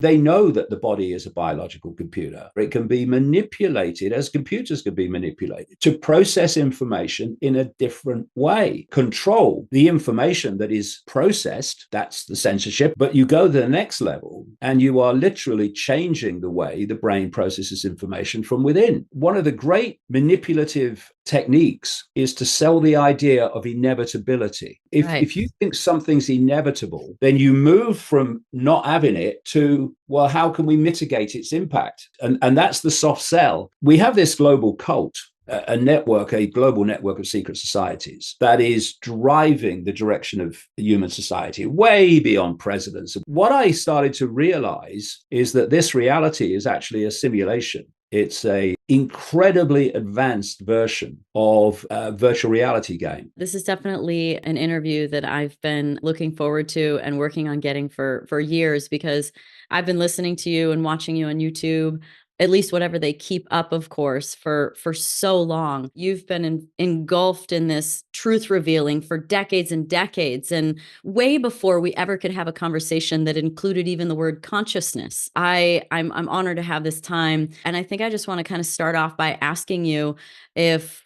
They know that the body is a biological computer. It can be manipulated as computers can be manipulated to process information in a different way, control the information that is processed. That's the censorship. But you go to the next level and you are literally changing the way the brain processes information from within. One of the great manipulative techniques is to sell the idea of inevitability. If you think something's inevitable, then you move from not having it to, well, how can we mitigate its impact? And that's the soft sell. We have this global cult, a global network of secret societies that is driving the direction of human society way beyond presidents. What I started to realize is that this reality is actually a simulation. It's a incredibly advanced version of a virtual reality game. This is definitely an interview that I've been looking forward to and working on getting for years, because I've been listening to you and watching you on YouTube, at least whatever they keep up, of course, for so long. You've been engulfed in this truth revealing for decades and decades, and way before we ever could have a conversation that included even the word consciousness. I'm honored to have this time, and I think I just want to kind of start off by asking you if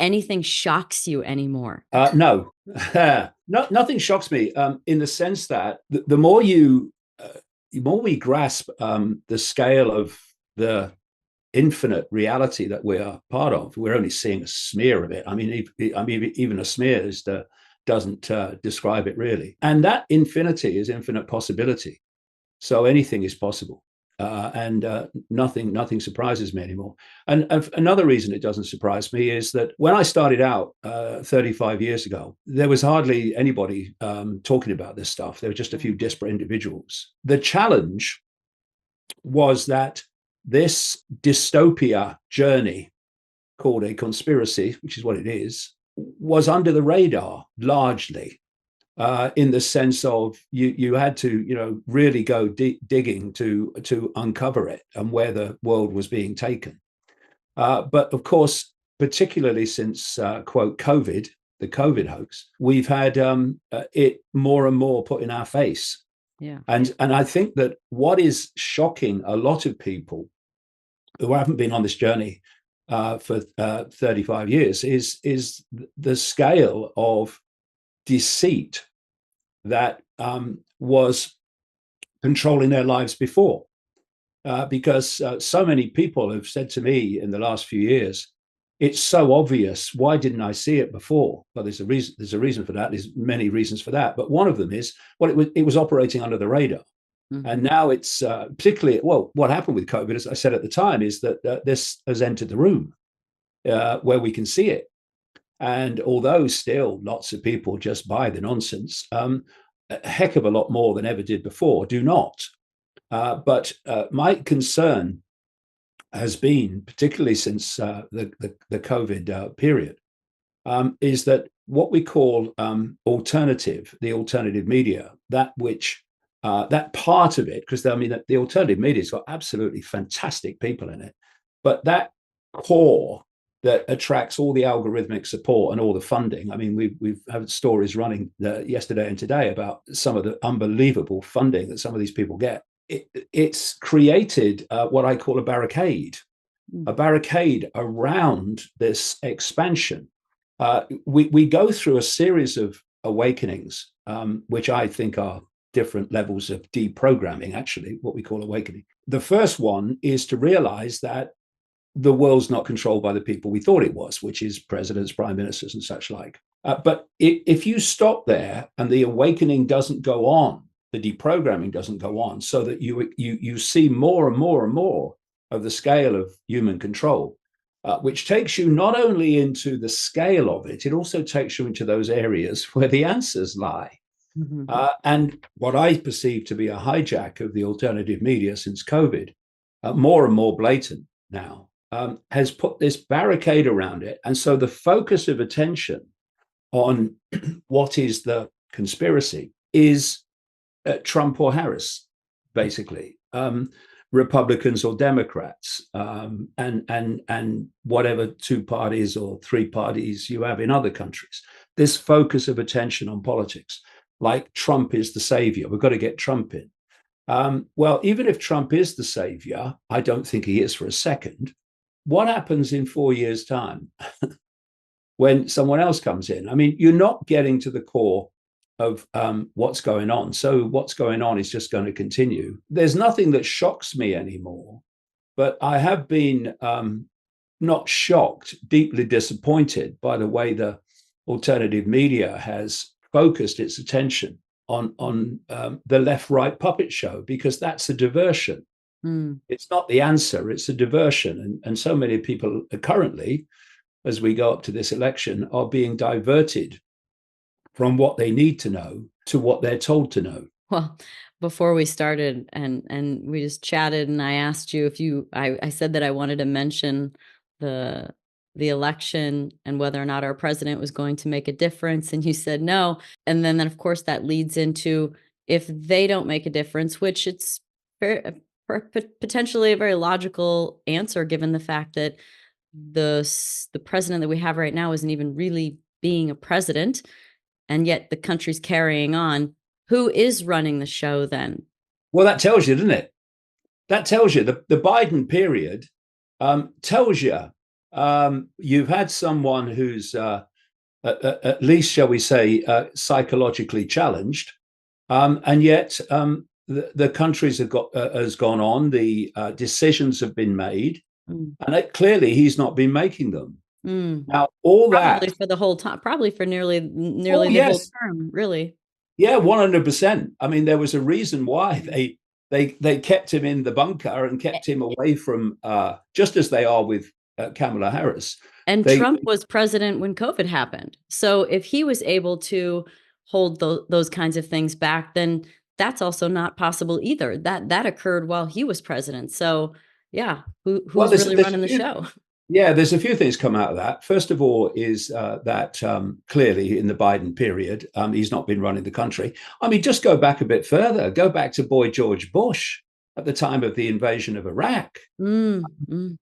anything shocks you anymore. No, no, nothing shocks me in the sense that the more we grasp the scale of the infinite reality that we are part of, we're only seeing a smear of it. I mean, even a smear doesn't describe it really. And that infinity is infinite possibility. So anything is possible. And nothing surprises me anymore. And another reason it doesn't surprise me is that when I started out 35 years ago, there was hardly anybody talking about this stuff. There were just a few disparate individuals. The challenge was that this dystopia journey, called a conspiracy, which is what it is, was under the radar largely. In the sense of you had to really go digging to uncover it and where the world was being taken. But of course, particularly since quote COVID, the COVID hoax, we've had it more and more put in our face. Yeah. And I think that what is shocking a lot of people who haven't been on this journey for 35 years is the scale of deceit that was controlling their lives before. Because so many people have said to me in the last few years, it's so obvious. Why didn't I see it before? Well, there's a reason. There's a reason for that. There's many reasons for that. But one of them is, well, it was operating under the radar. Mm-hmm. And now it's particularly, well, what happened with COVID, as I said at the time, is that this has entered the room where we can see it. And although still lots of people just buy the nonsense, a heck of a lot more than ever did before do not. But my concern has been, particularly since the COVID period, is that what we call the alternative media, that part of it, because I mean the alternative media's got absolutely fantastic people in it, but that core that attracts all the algorithmic support and all the funding. I mean, we've had stories running yesterday and today about some of the unbelievable funding that some of these people get. It's created what I call a barricade around this expansion. We go through a series of awakenings, which I think are different levels of deprogramming, actually, what we call awakening. The first one is to realize that the world's not controlled by the people we thought it was, which is presidents, prime ministers, and such like. But if you stop there and the awakening doesn't go on, the deprogramming doesn't go on, so that you see more and more and more of the scale of human control, which takes you not only into the scale of it, it also takes you into those areas where the answers lie. Mm-hmm. And what I perceive to be a hijack of the alternative media since COVID, more and more blatant now, has put this barricade around it. And so the focus of attention on what is the conspiracy is Trump or Harris, basically, Republicans or Democrats, and whatever two parties or three parties you have in other countries. This focus of attention on politics, like Trump is the savior. We've got to get Trump in. Well, even if Trump is the savior, I don't think he is for a second. What happens in 4 years' time when someone else comes in? I mean, you're not getting to the core of what's going on. So what's going on is just going to continue. There's nothing that shocks me anymore, but I have been not shocked, deeply disappointed by the way the alternative media has focused its attention on the left-right puppet show, because that's a diversion. It's not the answer, it's a diversion. And so many people currently, as we go up to this election, are being diverted from what they need to know to what they're told to know. Well, before we started and we just chatted and I asked you if I said that I wanted to mention the the election and whether or not our president was going to make a difference, and you said no. And then of course that leads into, if they don't make a difference, which it's potentially a very logical answer given the fact that the president that we have right now isn't even really being a president, and yet the country's carrying on. Who is running the show then? Well, that tells you, doesn't it? That tells you the Biden period tells you you've had someone who's at least, shall we say, psychologically challenged, and yet the countries have has gone on. The decisions have been made, and clearly he's not been making them. Now, all Probably that for the whole time, probably for nearly oh, the whole yes. term, really. Yeah, 100%. I mean, there was a reason why they kept him in the bunker and kept him away from, just as they are with Kamala Harris. And Trump was president when COVID happened. So if he was able to hold those kinds of things back, then that's also not possible either. That occurred while he was president. So yeah, who's really running the show? Yeah, there's a few things come out of that. First of all is that clearly in the Biden period, he's not been running the country. I mean, just go back a bit further. Go back to Boy George Bush at the time of the invasion of Iraq. The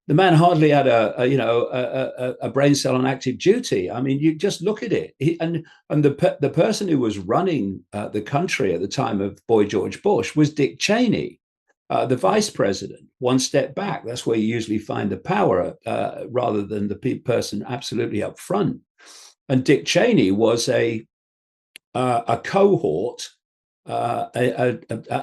man hardly had a brain cell on active duty. I mean, you just look at it. And the person who was running the country at the time of Boy George Bush was Dick Cheney. The vice president, one step back. That's where you usually find the power rather than the person absolutely up front. And Dick Cheney was a cohort, I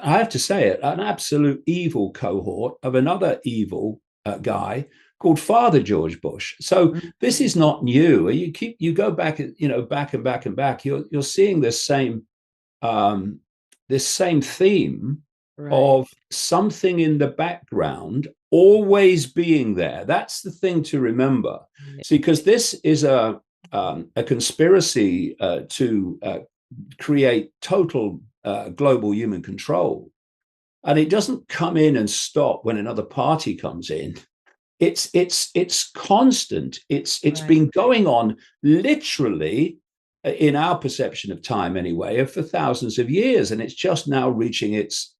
have to say it, an absolute evil cohort of another evil guy called Father George Bush. So this is not new. You go back, back and back and back. You're seeing this same theme. Right. Of something in the background always being there. That's the thing to remember. See, because this is a conspiracy to create total global human control, and it doesn't come in and stop when another party comes in. It's constant. It's right. Been going on literally, in our perception of time anyway, for thousands of years, and it's just now reaching its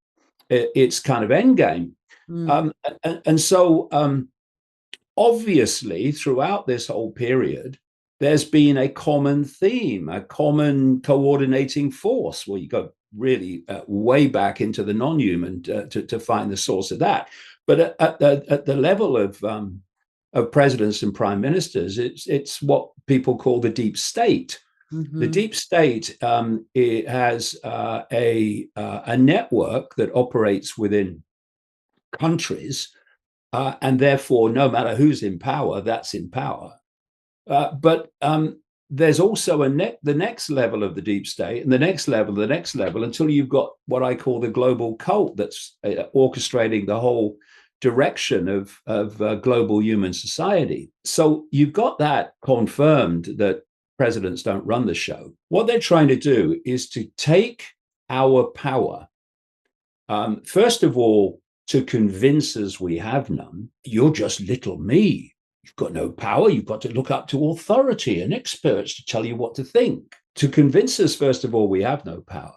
kind of end game. And so obviously throughout this whole period, there's been a common theme, a common coordinating force. Well, you go really way back into the non-human to find the source of that. But at the level of presidents and prime ministers, it's what people call the deep state. The deep state it has a network that operates within countries, and therefore, no matter who's in power, that's in power. But there's also the next level of the deep state, and the next level, until you've got what I call the global cult that's orchestrating the whole direction of global human society. So you've got that confirmed that presidents don't run the show. What they're trying to do is to take our power, first of all, to convince us we have none. You're just little me. You've got no power. You've got to look up to authority and experts to tell you what to think. To convince us, first of all, we have no power.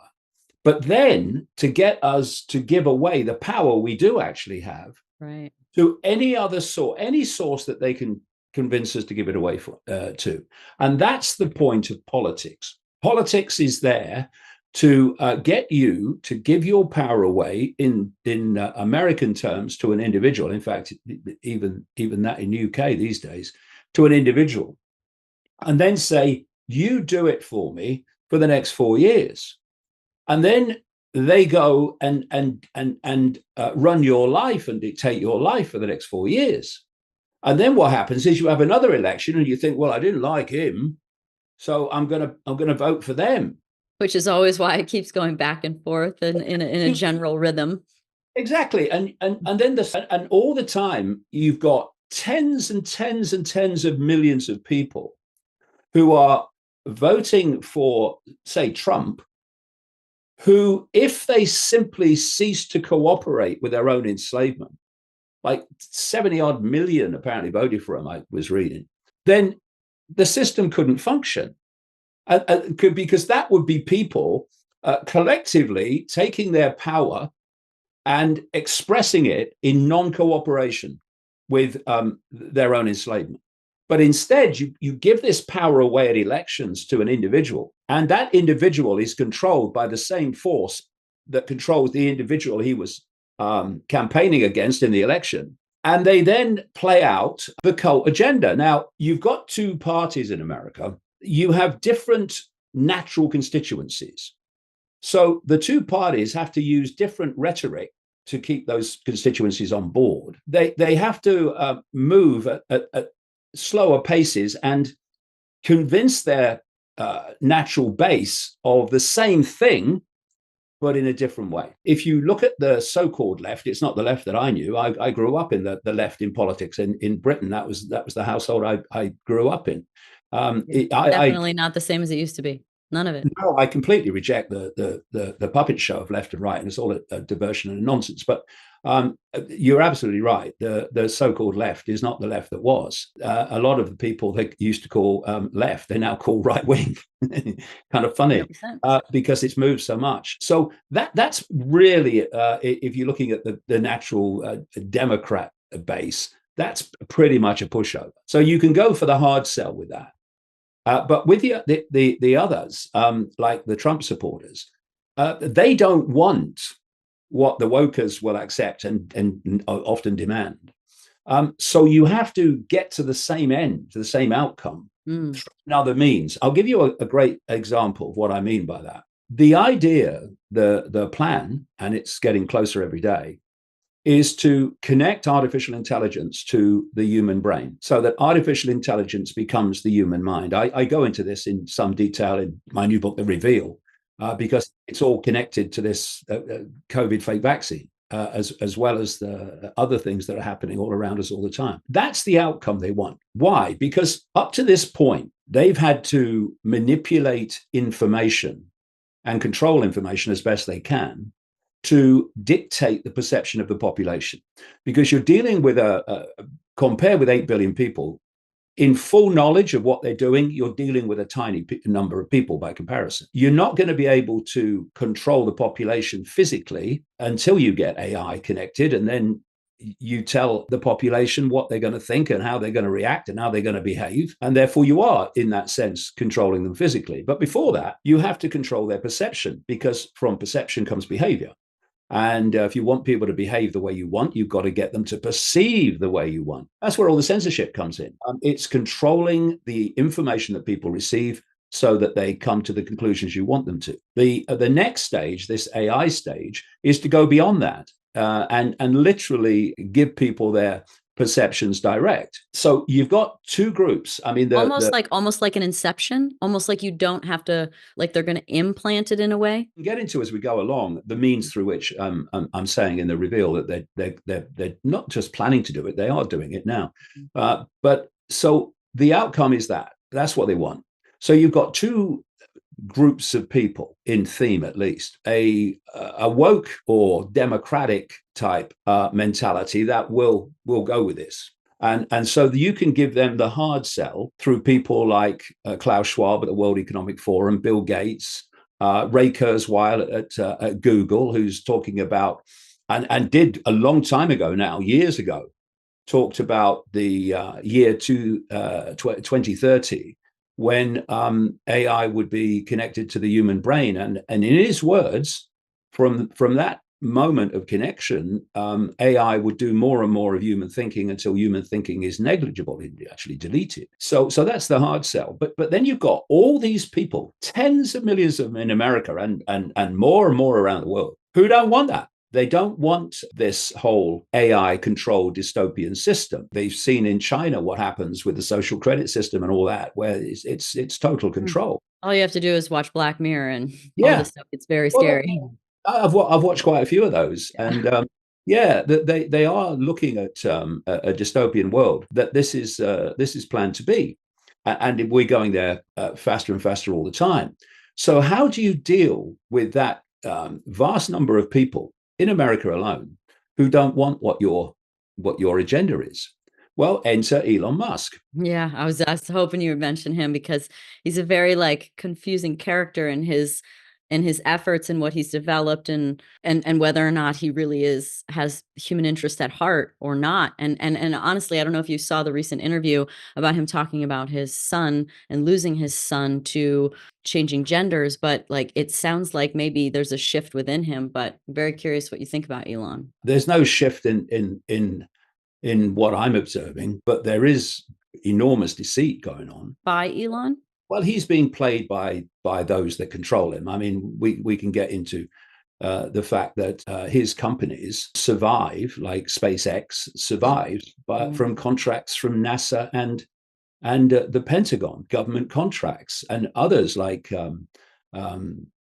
But then to get us to give away the power we do actually have, right, to any other source, any source that they can convince us to give it away to. And that's the point of politics. Politics is there to get you to give your power away in American terms to an individual. In fact, even that in UK these days, to an individual, and then say, you do it for me for the next 4 years. And then they go and run your life and dictate your life for the next 4 years. And then what happens is you have another election and you think, well, I didn't like him, so I'm gonna vote for them. Which is always why it keeps going back and forth in a general rhythm. Exactly. And then and all the time you've got tens and tens and tens of millions of people who are voting for, say, Trump, who, if they simply cease to cooperate with their own enslavement, like 70 odd million apparently voted for him, I was reading, then the system couldn't function. Because that would be people collectively taking their power and expressing it in non-cooperation with their own enslavement. But instead, you give this power away at elections to an individual, and that individual is controlled by the same force that controls the individual he was campaigning against in the election. And they then play out the cult agenda. Now, you've got two parties in America. You have different natural constituencies. So the two parties have to use different rhetoric to keep those constituencies on board. They have to move at slower paces and convince their natural base of the same thing, but in a different way. If you look at the so-called left, it's not the left that I knew. I grew up in the left in politics in Britain. That was the household I grew up in. Definitely not the same as it used to be. None of it. No, I completely reject the puppet show of left and right, and it's all a diversion and nonsense. But you're absolutely right. The so-called left is not the left that was. A lot of the people they used to call left, they now call right wing. Kind of funny because it's moved so much. So that's really, if you're looking at the natural Democrat base, that's pretty much a pushover. So you can go for the hard sell with that. But with the others, like the Trump supporters, they don't want what the wokers will accept and often demand. So you have to get to the same end, to the same outcome through other means. I'll give you a great example of what I mean by that. The idea, the plan, and it's getting closer every day, is to connect artificial intelligence to the human brain so that artificial intelligence becomes the human mind. I go into this in some detail in my new book, The Reveal, because it's all connected to this COVID fake vaccine, as well as the other things that are happening all around us all the time. That's the outcome they want. Why? Because up to this point, they've had to manipulate information and control information as best they can to dictate the perception of the population, because you're dealing with compared with 8 billion people, in full knowledge of what they're doing, you're dealing with a tiny number of people by comparison. You're not going to be able to control the population physically until you get AI connected, and then you tell the population what they're going to think and how they're going to react and how they're going to behave. And therefore you are, in that sense, controlling them physically. But before that, you have to control their perception, because from perception comes behavior. And if you want people to behave the way you want, you've got to get them to perceive the way you want. That's where all the censorship comes in. It's controlling the information that people receive so that they come to the conclusions you want them to. The next stage, this AI stage, is to go beyond that and literally give people their perceptions direct. So you've got two groups. I mean, almost like an inception, almost like you don't have to, like they're going to implant it in a way. Get into as we go along the means through which I'm saying in the reveal that they're not just planning to do it; they are doing it now. But so the outcome is that's what they want. So you've got two groups of people, in theme at least, a woke or democratic type mentality that will go with this. And so you can give them the hard sell through people like Klaus Schwab at the World Economic Forum, Bill Gates, Ray Kurzweil at Google, who's talking about, and did a long time ago now, years ago, talked about the year 2030 when AI would be connected to the human brain. And in his words, from that moment of connection, AI would do more and more of human thinking until human thinking is negligible, actually deleted. So that's the hard sell. But then you've got all these people, tens of millions of them in America and more around the world, who don't want that. They don't want this whole AI controlled dystopian system. They've seen in China what happens with the social credit system and all that, where it's total control. All you have to do is watch Black Mirror and all Yeah. this stuff. It's very Well, scary. I've watched quite a few of those, Yeah. and yeah, they are looking at a dystopian world that this is planned to be, and we're going there faster and faster all the time. So how do you deal with that vast number of people in America alone who don't want what your agenda is? Well, enter Elon Musk. Yeah, I was hoping you would mention him because he's a very like confusing character in his efforts and what he's developed and whether or not he really has human interest at heart or not. And honestly, I don't know if you saw the recent interview about him talking about his son and losing his son to changing genders, but like it sounds like maybe there's a shift within him, but I'm very curious what you think about Elon. There's no shift in what I'm observing, but there is enormous deceit going on. By Elon? Well, he's being played by those that control him. I mean, we can get into the fact that his companies survive, like SpaceX survives, but from contracts from NASA and the Pentagon, government contracts, and others like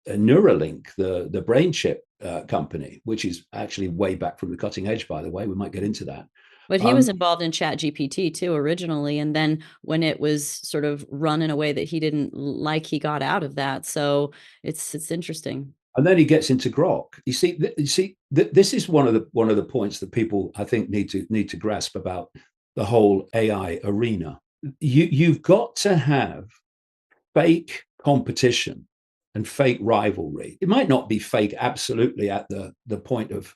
Neuralink, the brain chip company, which is actually way back from the cutting edge, by the way. We might get into that. But he was involved in ChatGPT too originally, and then when it was sort of run in a way that he didn't like, he got out of that. So it's interesting. And then he gets into Grok. This is one of the points that people I think need to grasp about the whole AI arena. You've got to have fake competition and fake rivalry. It might not be fake absolutely at the point of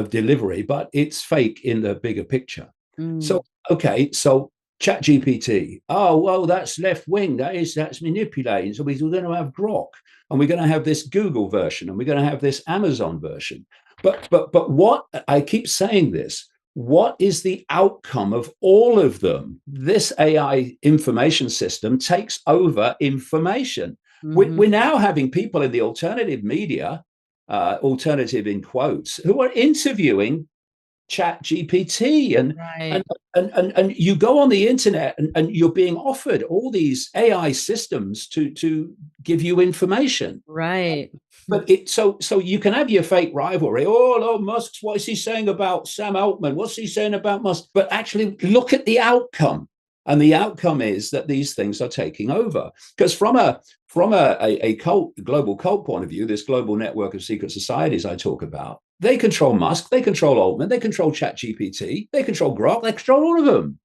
delivery, but it's fake in the bigger picture. So, okay, so ChatGPT, oh, well, that's left wing. That's manipulating. So we're going to have Grok, and we're going to have this Google version, and we're going to have this Amazon version. But what I keep saying this, what is the outcome of all of them? This AI information system takes over information. We're now having people in the alternative media, alternative in quotes, who are interviewing ChatGPT and you go on the internet and you're being offered all these AI systems to give you information. Right. But so you can have your fake rivalry. Oh, Musk's, what is he saying about Sam Altman? What's he saying about Musk? But actually look at the outcome. And the outcome is that these things are taking over. Because from a global cult point of view, this global network of secret societies I talk about, they control Musk, they control Altman, they control ChatGPT, they control Grok, they control all of them.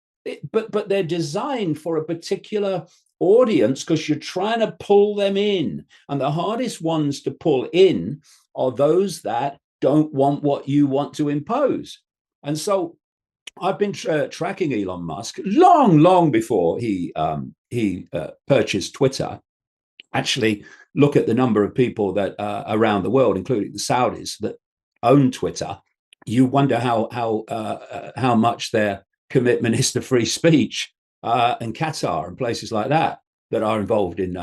But they're designed for a particular audience because you're trying to pull them in. And the hardest ones to pull in are those that don't want what you want to impose. And so I've been tracking Elon Musk long before he purchased Twitter. Actually, look at the number of people that around the world, including the Saudis, that own Twitter. You wonder how much their commitment is to free speech, and Qatar and places like that are involved in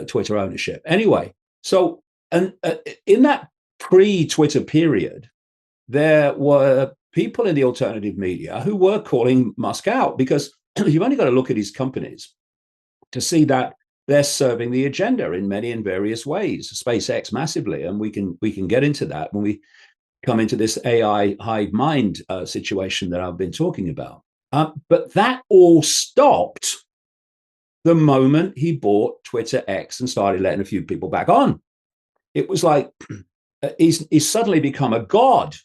Twitter ownership. Anyway, so and in that pre-Twitter period, there were people in the alternative media who were calling Musk out because you've only got to look at his companies to see that they're serving the agenda in many and various ways. SpaceX massively, and we can get into that when we come into this AI hive mind situation that I've been talking about. But that all stopped the moment he bought Twitter X and started letting a few people back on. It was like he's suddenly become a god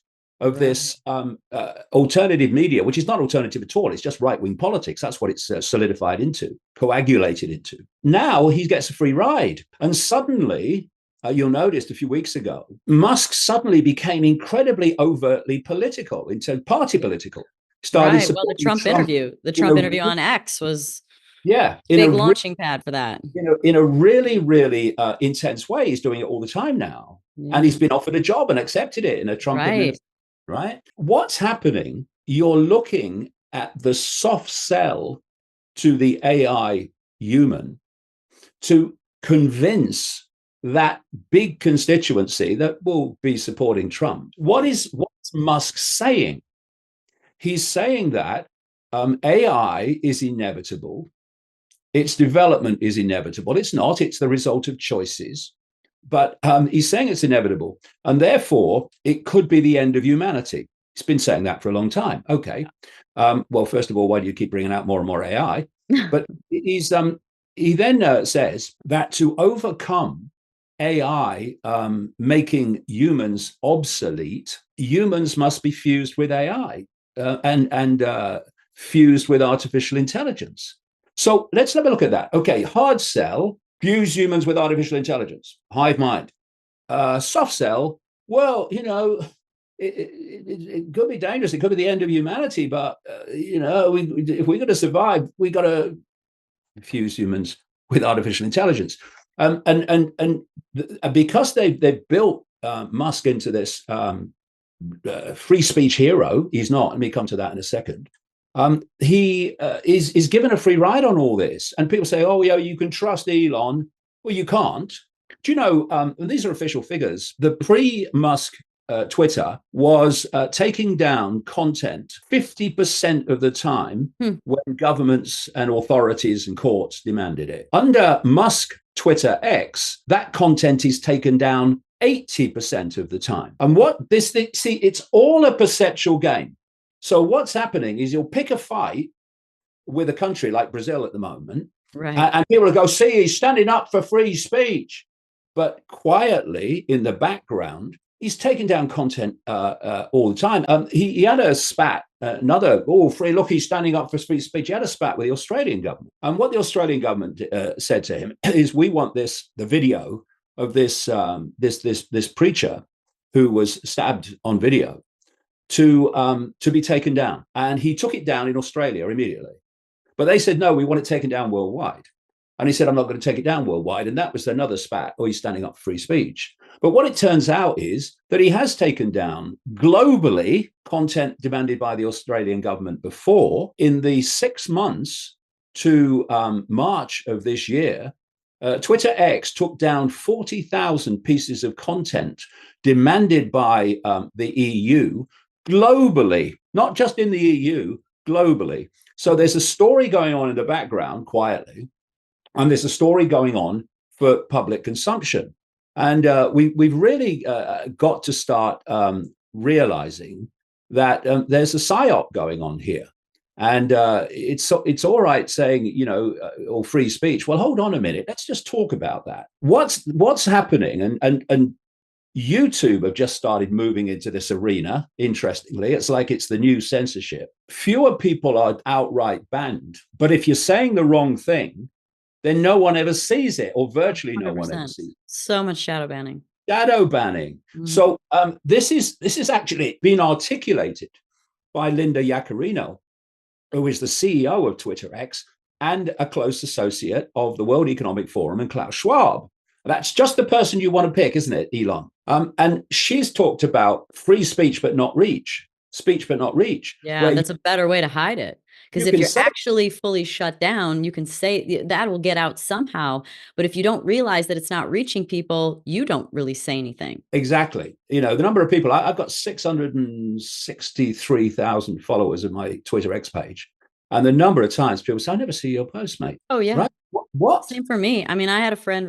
of this alternative media, which is not alternative at all. It's just right-wing politics. That's what it's solidified into, coagulated into. Now he gets a free ride. And suddenly, you'll notice a few weeks ago, Musk suddenly became incredibly overtly political, into party political. Well, the Trump interview on X was Yeah, Big launching pad for that. in a really, really intense way. He's doing it all the time now. And he's Yeah. been offered a job and accepted it in a Trump Right. administration, right? What's happening? You're looking at the soft sell to the AI human to convince that big constituency that will be supporting Trump. What's Musk saying? He's saying that AI is inevitable. Its development is inevitable. It's not. It's the result of choices. But he's saying it's inevitable. And therefore, it could be the end of humanity. He's been saying that for a long time. Okay. Well, first of all, why do you keep bringing out more and more AI? But he then says that to overcome AI making humans obsolete, humans must be fused with AI and fused with artificial intelligence. So let's have a look at that. Okay, hard sell, fuse humans with artificial intelligence, hive mind. Soft sell, well, it could be dangerous. It could be the end of humanity, but if we're going to survive, we got to fuse humans with artificial intelligence. And because they've built Musk into this free speech hero, he's not. Let me come to that in a second. He is given a free ride on all this, and people say, "Oh, yeah, you can trust Elon." Well, you can't. Do you know? And these are official figures. The pre-Musk Twitter was taking down content 50% of the time when governments and authorities and courts demanded it. Under Musk Twitter X, that content is taken down 80% of the time. And see, it's all a perceptual game. So what's happening is you'll pick a fight with a country like Brazil at the moment, right? And people will go, "See, he's standing up for free speech." But quietly in the background, he's taking down content all the time. He had a spat, free, look, he's standing up for free speech. He had a spat with the Australian government. And what the Australian government said to him is, we want the video of this preacher who was stabbed on video to be taken down. And he took it down in Australia immediately. But they said, no, we want it taken down worldwide. And he said, I'm not going to take it down worldwide. And that was another spat. He's standing up for free speech. But what it turns out is that he has taken down globally content demanded by the Australian government before. In the 6 months to March of this year, Twitter X took down 40,000 pieces of content demanded by the EU globally, not just in the EU, globally. So there's a story going on in the background quietly, and there's a story going on for public consumption. And we've really got to start realizing that there's a psyop going on here. And it's all right saying, or free speech. Well, hold on a minute. Let's just talk about that. What's happening? And YouTube have just started moving into this arena. Interestingly, it's like it's the new censorship. Fewer people are outright banned. But if you're saying the wrong thing, then no one ever sees it, or virtually no 100%. One ever sees it. So much shadow banning. Shadow banning. So this is actually been articulated by Linda Yaccarino, who is the CEO of Twitter X and a close associate of the World Economic Forum and Klaus Schwab. That's just the person you want to pick, isn't it, Elon? And she's talked about free speech but not reach. Speech but not reach. Yeah, that's a better way to hide it. Because if you're actually fully shut down, you can say that will get out somehow. But if you don't realize that it's not reaching people, you don't really say anything. Exactly. The number of people, I've got 663,000 followers of my Twitter X page. And the number of times people say, I never see your post, mate. Oh, yeah. Right? What? Same for me. I mean, I had a friend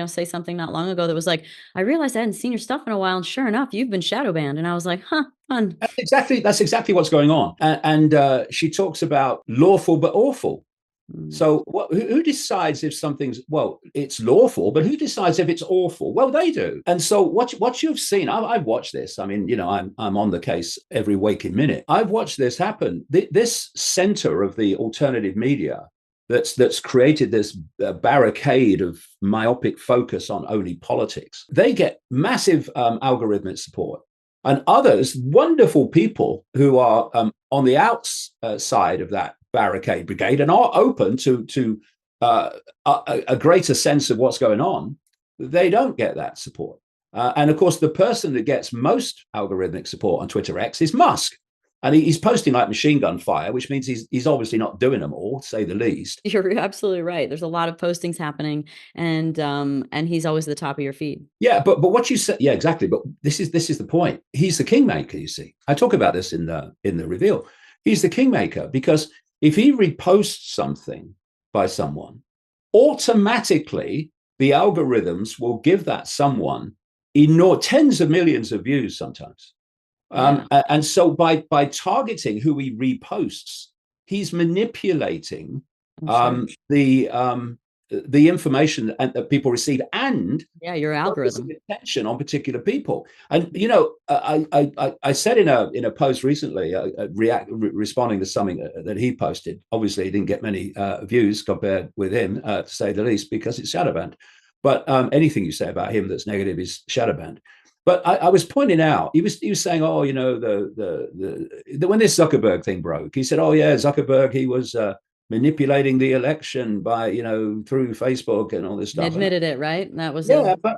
say something not long ago that was like, I realized I hadn't seen your stuff in a while. And sure enough, you've been shadow banned. And I was like, huh, fun. That's exactly what's going on. And she talks about lawful but awful. So who decides if something's, it's lawful, but who decides if it's awful? Well, they do. And so what you've seen, I've watched this. I mean, I'm on the case every waking minute. I've watched this happen. This center of the alternative media that's created this barricade of myopic focus on only politics. They get massive algorithmic support. And others, wonderful people who are on the outside of that barricade brigade and are open to a greater sense of what's going on, they don't get that support. And of course, the person that gets most algorithmic support on Twitter X is Musk. And he's posting like machine gun fire, which means he's obviously not doing them all, to say the least. You're absolutely right. There's a lot of postings happening, and he's always at the top of your feed. Yeah, but what you said, yeah, exactly. But this is the point. He's the kingmaker. You see, I talk about this in the reveal. He's the kingmaker because if he reposts something by someone, automatically the algorithms will give that someone tens of millions of views sometimes. Yeah. And so by targeting who he reposts, he's manipulating Sure. the information that people receive and Yeah, your algorithm. attention on particular people. And I said in a post recently, responding to something that he posted. Obviously, he didn't get many views compared with him, to say the least, because it's shadow banned. But anything you say about him that's negative is shadow banned. But I was pointing out, he was saying, oh, you know, when this Zuckerberg thing broke, he said, oh yeah, Zuckerberg, he was manipulating the election by, you know, through Facebook and all this stuff. And admitted it, right? That was yeah. Well,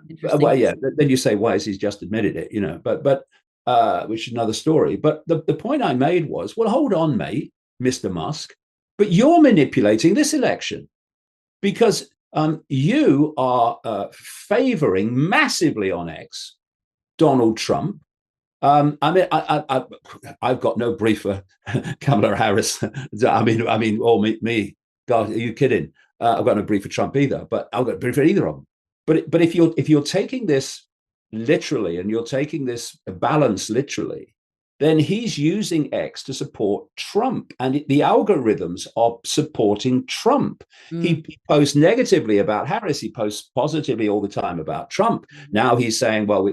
yeah. interesting. Then you say, why is he's just admitted it? You know, but which is another story. But the point I made was, well, hold on, mate, Mr. Musk, but you're manipulating this election because you are favoring massively on X Donald Trump. I mean, I've got no brief for Kamala Harris. I mean, or me. God, are you kidding? I've got no brief for Trump either, but I've got no brief for either of them. But if you're taking this literally and you're taking this balance literally, then he's using X to support Trump, and the algorithms are supporting Trump. He posts negatively about Harris. He posts positively all the time about Trump. Now he's saying, well,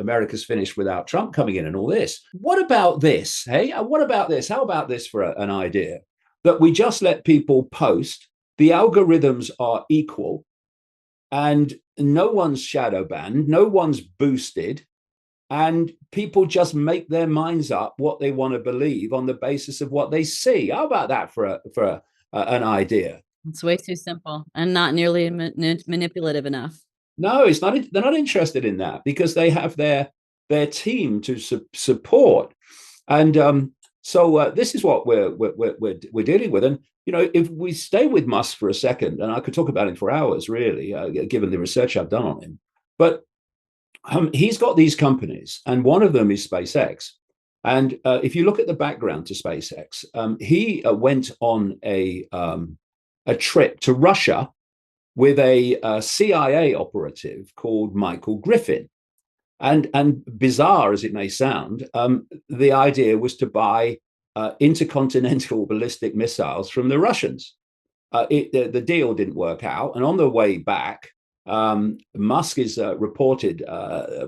America's finished without Trump coming in and all this. What about this? Hey, what about this? How about this for an idea that we just let people post? The algorithms are equal, and no one's shadow banned, no one's boosted. And people just make their minds up what they want to believe on the basis of what they see. How about that for an idea? It's way too simple and not nearly manipulative enough. No, it's not. They're not interested in that because they have their team to support, and so this is what we're dealing with. And you know, if we stay with Musk for a second, and I could talk about him for hours, really, given the research I've done on him, but he's got these companies, and one of them is SpaceX. And if you look at the background to SpaceX, he went on a trip to Russia with a CIA operative called Michael Griffin. And bizarre as it may sound, the idea was to buy intercontinental ballistic missiles from the Russians. The deal didn't work out. And on the way back, Musk is reported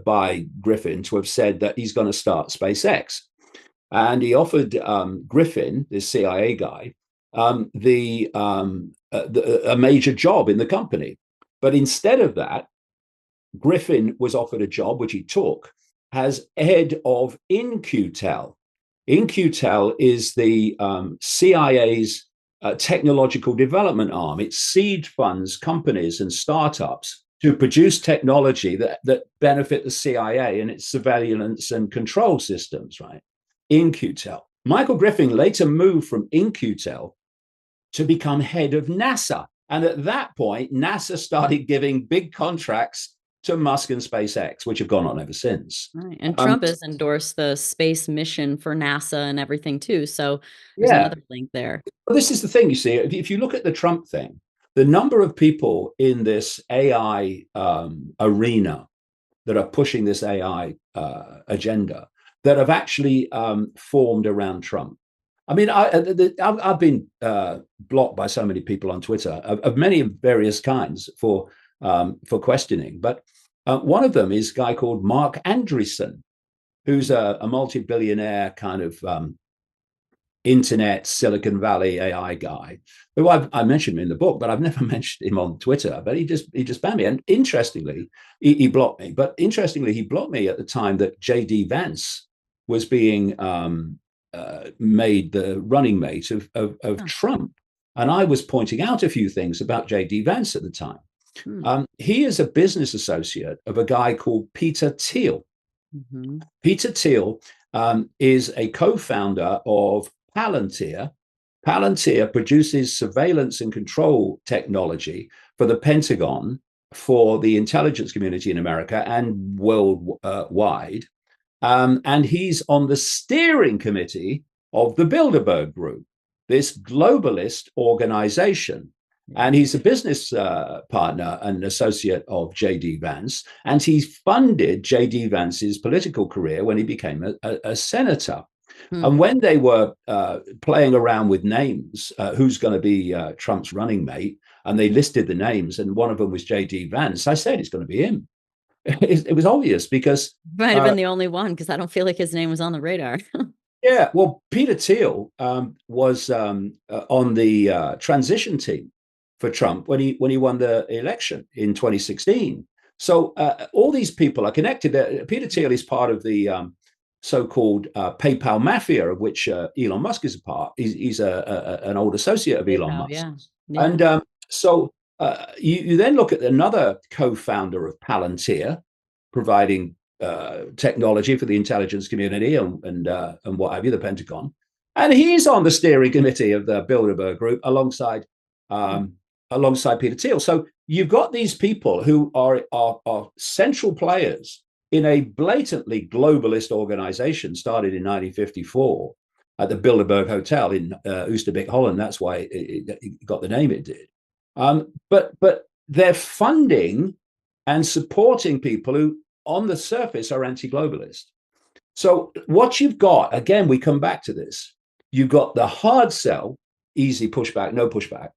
by Griffin to have said that he's going to start SpaceX. And he offered Griffin, this CIA guy, a major job in the company. But instead of that, Griffin was offered a job, which he took, as head of In-Q-Tel. In-Q-Tel is the CIA's technological development arm. It seed funds companies and startups to produce technology that benefit the CIA and its surveillance and control systems, right? In-Q-Tel. Michael Griffin later moved from In-Q-Tel to become head of NASA. And at that point, NASA started giving big contracts to Musk and SpaceX, which have gone on ever since. Right. And Trump has endorsed the space mission for NASA and everything too. So there's another link there. Well, this is the thing, you see, if you look at the Trump thing, the number of people in this AI arena that are pushing this AI agenda that have actually formed around Trump. I mean, I've been blocked by so many people on Twitter of many various kinds for questioning. But one of them is a guy called Mark Andreessen, who's a multi-billionaire kind of internet Silicon Valley AI guy, who I mentioned him in the book, but I've never mentioned him on Twitter. But he just banned me. And interestingly, he blocked me. But interestingly, he blocked me at the time that J.D. Vance was being made the running mate of Huh. Trump. And I was pointing out a few things about J.D. Vance at the time. Hmm. He is a business associate of a guy called Peter Thiel. Mhm. Peter Thiel is a co-founder of Palantir. Palantir produces surveillance and control technology for the Pentagon, for the intelligence community in America and worldwide. And he's on the steering committee of the Bilderberg Group, this globalist organization. And Yeah. he's a business partner and associate of J.D. Vance. And he funded J.D. Vance's political career when he became a senator. Hmm. And when they were playing around with names, who's going to be Trump's running mate, and they listed the names, and one of them was J.D. Vance, I said it's going to be him. It was obvious because Might have been the only one because I don't feel like his name was on the radar. yeah, well, Peter Thiel was on the transition team for Trump when he won the election in 2016. So all these people are connected. Peter Thiel is part of the so-called PayPal mafia, of which Elon Musk is a part. He's an old associate of Elon PayPal, Musk, yeah. Yeah. and so you then look at another co-founder of Palantir, providing technology for the intelligence community and what have you, the Pentagon. And he's on the steering committee of the Bilderberg Group Hmm. um, alongside Peter Thiel. So you've got these people who are central players in a blatantly globalist organization started in 1954 at the Bilderberg Hotel in Oosterbeek, Holland. That's why it got the name it did. But they're funding and supporting people who on the surface are anti-globalist. So what you've got, again, we come back to this. You've got the hard sell, easy pushback, no pushback,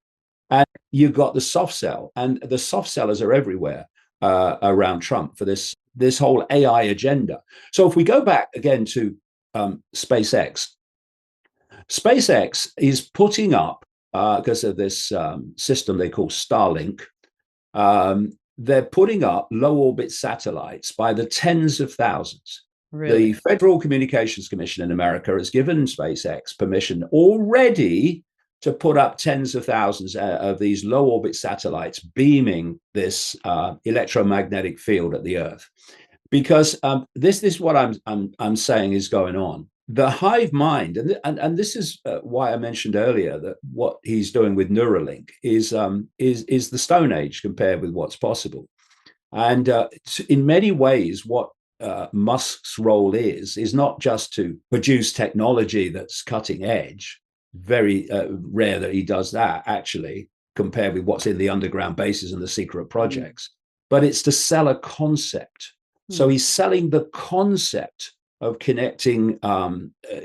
and you've got the soft sell, and the soft sellers are everywhere around Trump for this whole AI agenda. So if we go back again to SpaceX, SpaceX is putting up because of this system they call Starlink. They're putting up low orbit satellites by the tens of thousands. The Really? Federal Communications Commission in America has given SpaceX permission already to put up tens of thousands of these low orbit satellites beaming this electromagnetic field at the Earth. Because this is what I'm saying is going on. The hive mind, and this is why I mentioned earlier that what he's doing with Neuralink is the Stone Age compared with what's possible. And in many ways, what Musk's role is not just to produce technology that's cutting edge. Very rare that he does that, actually, compared with what's in the underground bases and the secret projects. But it's to sell a concept. So Hmm. he's selling the concept of connecting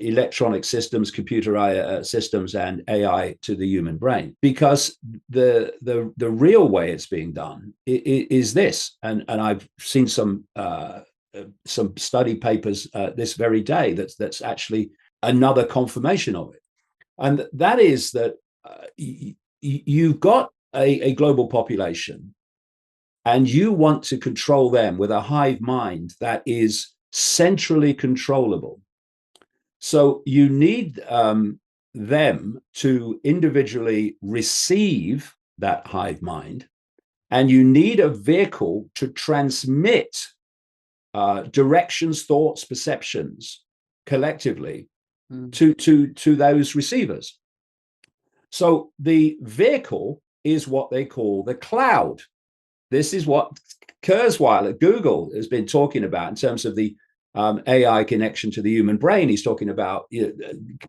electronic systems, computer systems, and AI to the human brain. Because the real way it's being done is this, and I've seen some study papers this very day that's actually another confirmation of it, and that is that you've got a global population and you want to control them with a hive mind that is centrally controllable. So you need them to individually receive that hive mind, and you need a vehicle to transmit directions, thoughts, perceptions collectively Hmm. to those receivers. So the vehicle is what they call the cloud. This is what Kurzweil at Google has been talking about in terms of the AI connection to the human brain. He's talking about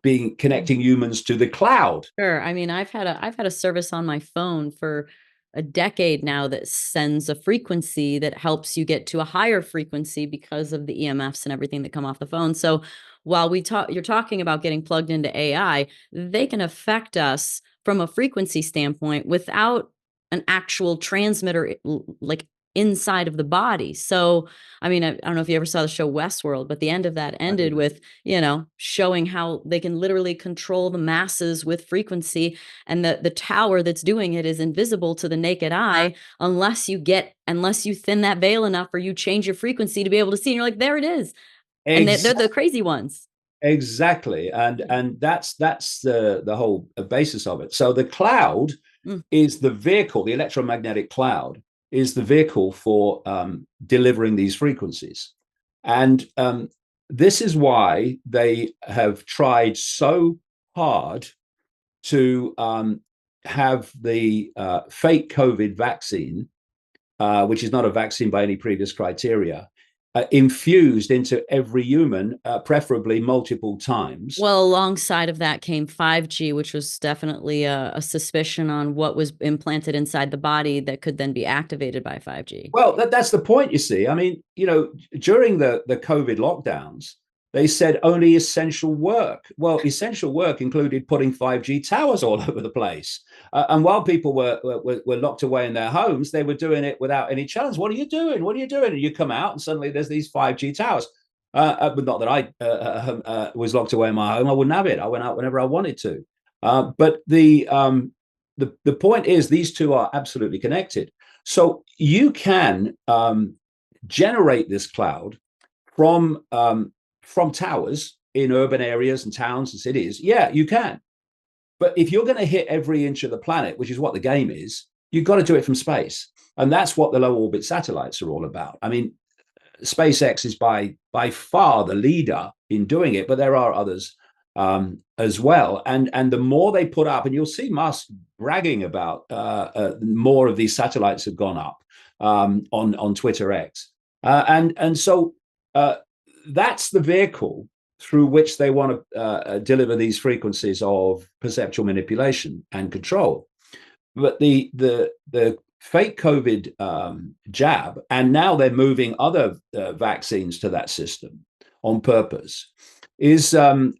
being connecting humans to the cloud. Sure. I mean, I've had a service on my phone for a decade now that sends a frequency that helps you get to a higher frequency because of the EMFs and everything that come off the phone. So while you're talking about getting plugged into AI, they can affect us from a frequency standpoint without an actual transmitter like inside of the body. So, I mean, I don't know if you ever saw the show Westworld, but the end of that I ended didn't. with, showing how they can literally control the masses with frequency, and the tower that's doing it is invisible to the naked eye unless you thin that veil enough or you change your frequency to be able to see. And you're like, there it is. And they're the Exactly. crazy ones. exactly, and that's the whole basis of it. So the cloud Mm. is the vehicle, the electromagnetic cloud is the vehicle for delivering these frequencies. And this is why they have tried so hard to have the fake COVID vaccine, which is not a vaccine by any previous criteria, infused into every human, preferably multiple times. Well, alongside of that came 5G, which was definitely a suspicion on what was implanted inside the body that could then be activated by 5G. Well, that's the point, you see. I mean, during the COVID lockdowns, they said only essential work. Well, essential work included putting 5G towers all over the place. And while people were locked away in their homes, they were doing it without any challenge. What are you doing? What are you doing? And you come out and suddenly there's these 5G towers. But not that I was locked away in my home. I wouldn't have it. I went out whenever I wanted to. But the point is, these two are absolutely connected. So you can generate this cloud from towers in urban areas and towns and cities. Yeah, you can. But if you're going to hit every inch of the planet, which is what the game is, you've got to do it from space. And that's what the low orbit satellites are all about. I mean, SpaceX is by far the leader in doing it, but there are others as well. And the more they put up, and you'll see Musk bragging about more of these satellites have gone up on Twitter X, and so that's the vehicle through which they want to deliver these frequencies of perceptual manipulation and control. But the fake COVID jab, and now they're moving other vaccines to that system on purpose, is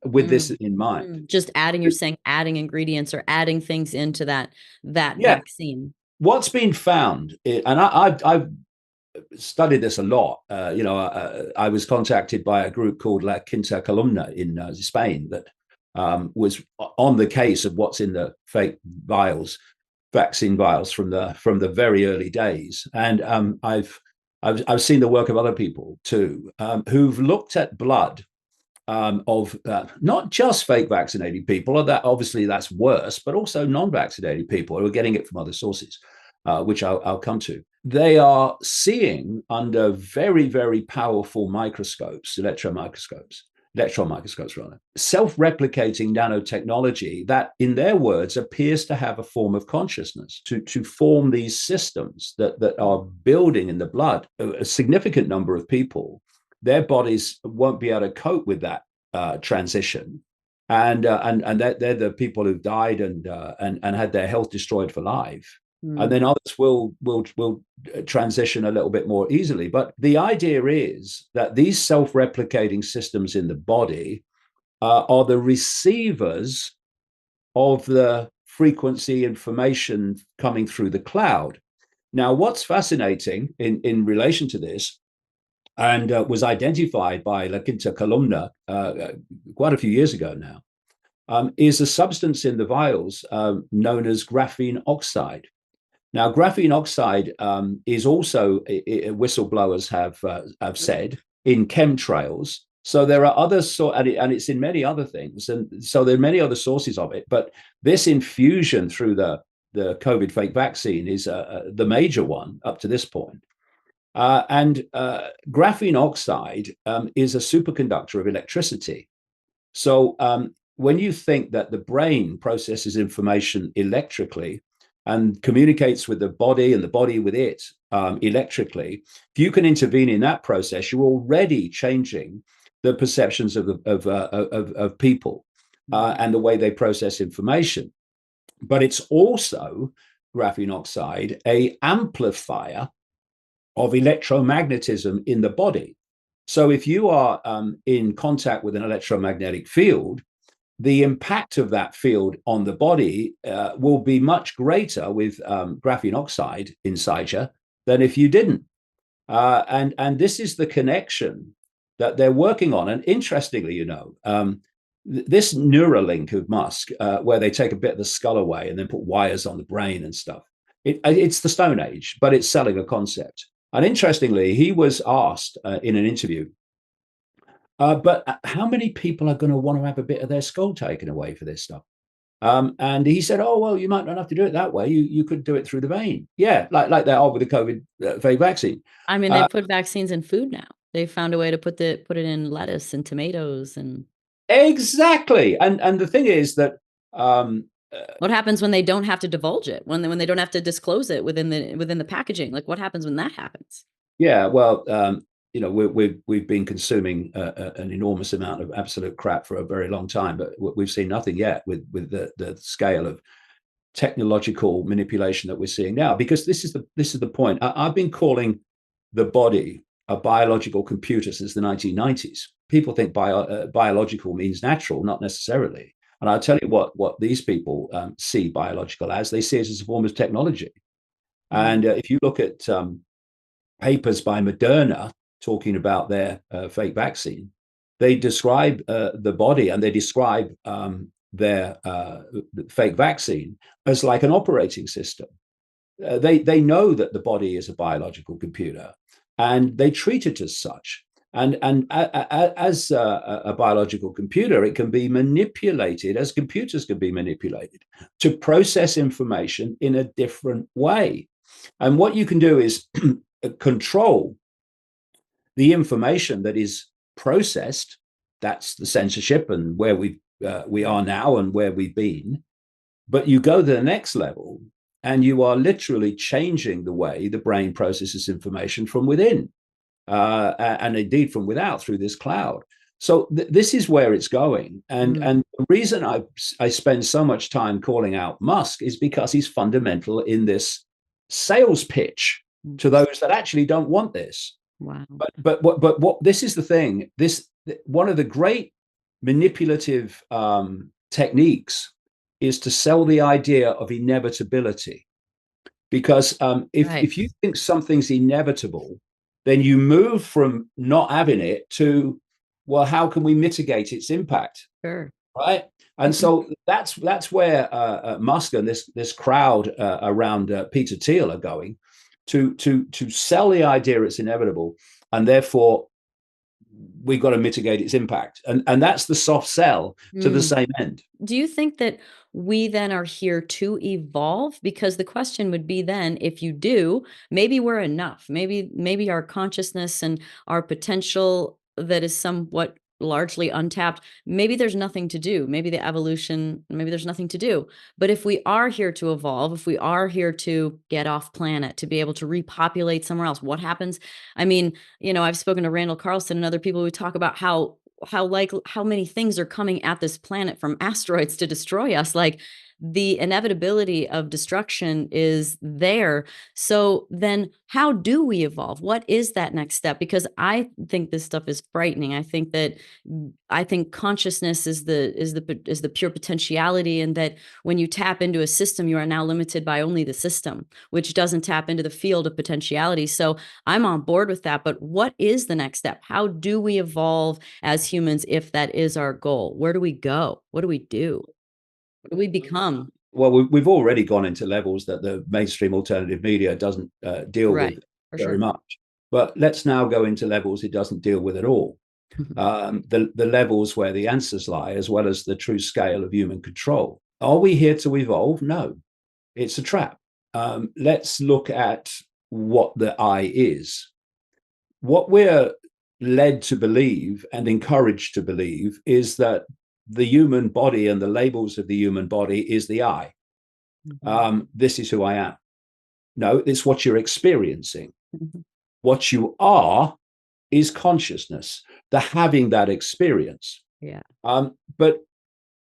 with this in mind. Just adding, you're saying adding ingredients or adding things into that Yeah. vaccine. What's been found, and I've studied this a lot. I was contacted by a group called La Quinta Columna in Spain that was on the case of what's in the fake vials, vaccine vials from the very early days, and I've seen the work of other people too, who've looked at blood of not just fake vaccinated people, that obviously that's worse, but also non-vaccinated people who are getting it from other sources, which I'll come to. They are seeing under very, very powerful microscopes, electron microscopes rather, self-replicating nanotechnology that, in their words, appears to have a form of consciousness, to form these systems that are building in the blood. A significant number of people, their bodies won't be able to cope with that transition, and they're the people who died and had their health destroyed for life. And then others will transition a little bit more easily. But the idea is that these self-replicating systems in the body are the receivers of the frequency information coming through the cloud. Now, what's fascinating in relation to this, and was identified by La Quinta Columna quite a few years ago now, is a substance in the vials known as graphene oxide. Now, graphene oxide is also, whistleblowers have said, in chemtrails. So there are other and it's in many other things, and so there are many other sources of it. But this infusion through the COVID fake vaccine is the major one up to this point. And graphene oxide is a superconductor of electricity. So when you think that the brain processes information electrically and communicates with the body and the body with it electrically, if you can intervene in that process, you're already changing the perceptions of people and the way they process information. But it's also, graphene oxide, an amplifier of electromagnetism in the body. So if you are in contact with an electromagnetic field, the impact of that field on the body will be much greater with graphene oxide inside you than if you didn't. And this is the connection that they're working on. And interestingly, this Neuralink of Musk, where they take a bit of the skull away and then put wires on the brain and stuff, it's the Stone Age, but it's selling a concept. And interestingly, he was asked in an interview But how many people are going to want to have a bit of their skull taken away for this stuff? And he said, "Oh well, you might not have to do it that way. You could do it through the vein. Yeah, like they are with the COVID fake vaccine. I mean, they put vaccines in food now. They found a way to put it in lettuce and tomatoes and Exactly. And the thing is that um, what happens when they don't have to divulge it? When they don't have to disclose it within the packaging? Like, what happens when that happens? yeah, well, we've been consuming an enormous amount of absolute crap for a very long time, but we've seen nothing yet with the scale of technological manipulation that we're seeing now. Because this is the point. I've been calling the body a biological computer since the 1990s. People think biological means natural, not necessarily. And I'll tell you what these people see biological as. They see it as a form of technology. And Mm. if you look at papers by Moderna talking about their fake vaccine, they describe the body and they describe their fake vaccine as like an operating system. They know that the body is a biological computer, and they treat it as such. And as a biological computer, it can be manipulated as computers can be manipulated to process information in a different way. And what you can do is control the information that is processed. That's the censorship and where we are now and where we've been. But you go to the next level and you are literally changing the way the brain processes information from within and indeed from without through this cloud. So this is where it's going. And the reason I spend so much time calling out Musk is because he's fundamental in this sales pitch to those that actually don't want this. Wow. But what this is the thing. This one of the great manipulative techniques is to sell the idea of inevitability. Because if you think something's inevitable, then you move from not having it to, well, how can we mitigate its impact? Sure. Right. And so that's where Musk and this crowd around Peter Thiel are going to sell the idea it's inevitable, and therefore we've got to mitigate its impact. And that's the soft sell to the same end. Do you think that we then are here to evolve? Because the question would be then, if you do, maybe we're enough. Maybe our consciousness and our potential that is somewhat largely untapped, maybe there's nothing to do. Maybe the evolution, maybe there's nothing to do. But if we are here to evolve, if we are here to get off planet, to be able to repopulate somewhere else, what happens? I mean, I've spoken to Randall Carlson and other people who talk about how many things are coming at this planet from asteroids to destroy us. Like, the inevitability of destruction is there. So then how do we evolve? What is that next step? Because I think this stuff is frightening. I think consciousness is the pure potentiality, and that when you tap into a system, you are now limited by only the system, which doesn't tap into the field of potentiality. So I'm on board with that. But what is the next step? How do we evolve as humans if that is our goal? Where do we go? What do we do? What do we become? Well, we've already gone into levels that the mainstream alternative media doesn't deal Right. with For very sure. much. But let's now go into levels it doesn't deal with at all. The levels where the answers lie, as well as the true scale of human control. Are we here to evolve? No, it's a trap. Let's look at what the I is. What we're led to believe and encouraged to believe is that the human body and the labels of the human body is the I. This is who I am. No, it's what you're experiencing. What you are is consciousness, the having that experience. Yeah. But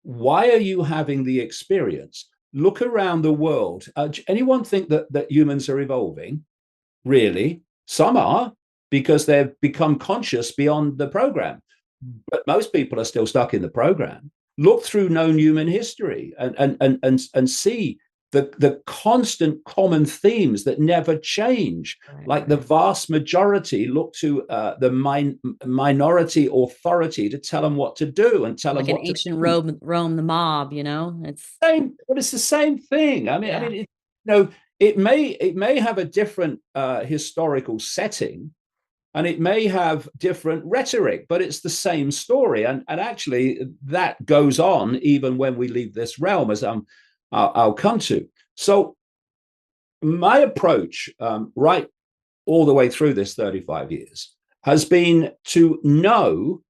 why are you having the experience? Look around the world. Anyone think that humans are evolving? Really? Some are, because they've become conscious beyond the program. But most people are still stuck in the program. Look through known human history and see the constant common themes that never change. Like the vast majority look to the minority authority to tell them what to do and tell them Like an what to ancient think. Rome, the mob, it's Same, but it's the same thing. yeah. It may have a different historical setting, And it may have different rhetoric, but it's the same story. And actually, that goes on even when we leave this realm, as I'll come to. So my approach, right all the way through this 35 years, has been to know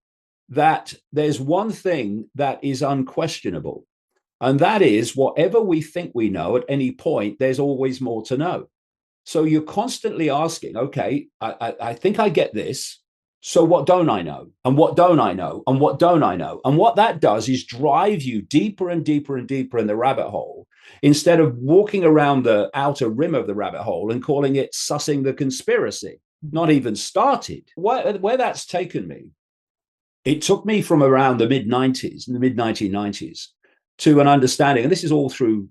that there's one thing that is unquestionable, and that is whatever we think we know at any point, there's always more to know. So you're constantly asking, okay, I think I get this. So what don't I know? And what don't I know? And what don't I know? And what that does is drive you deeper and deeper and deeper in the rabbit hole, instead of walking around the outer rim of the rabbit hole and calling it sussing the conspiracy. Not even started. Where that's taken me, it took me from around the mid 1990s, to an understanding, and this is all through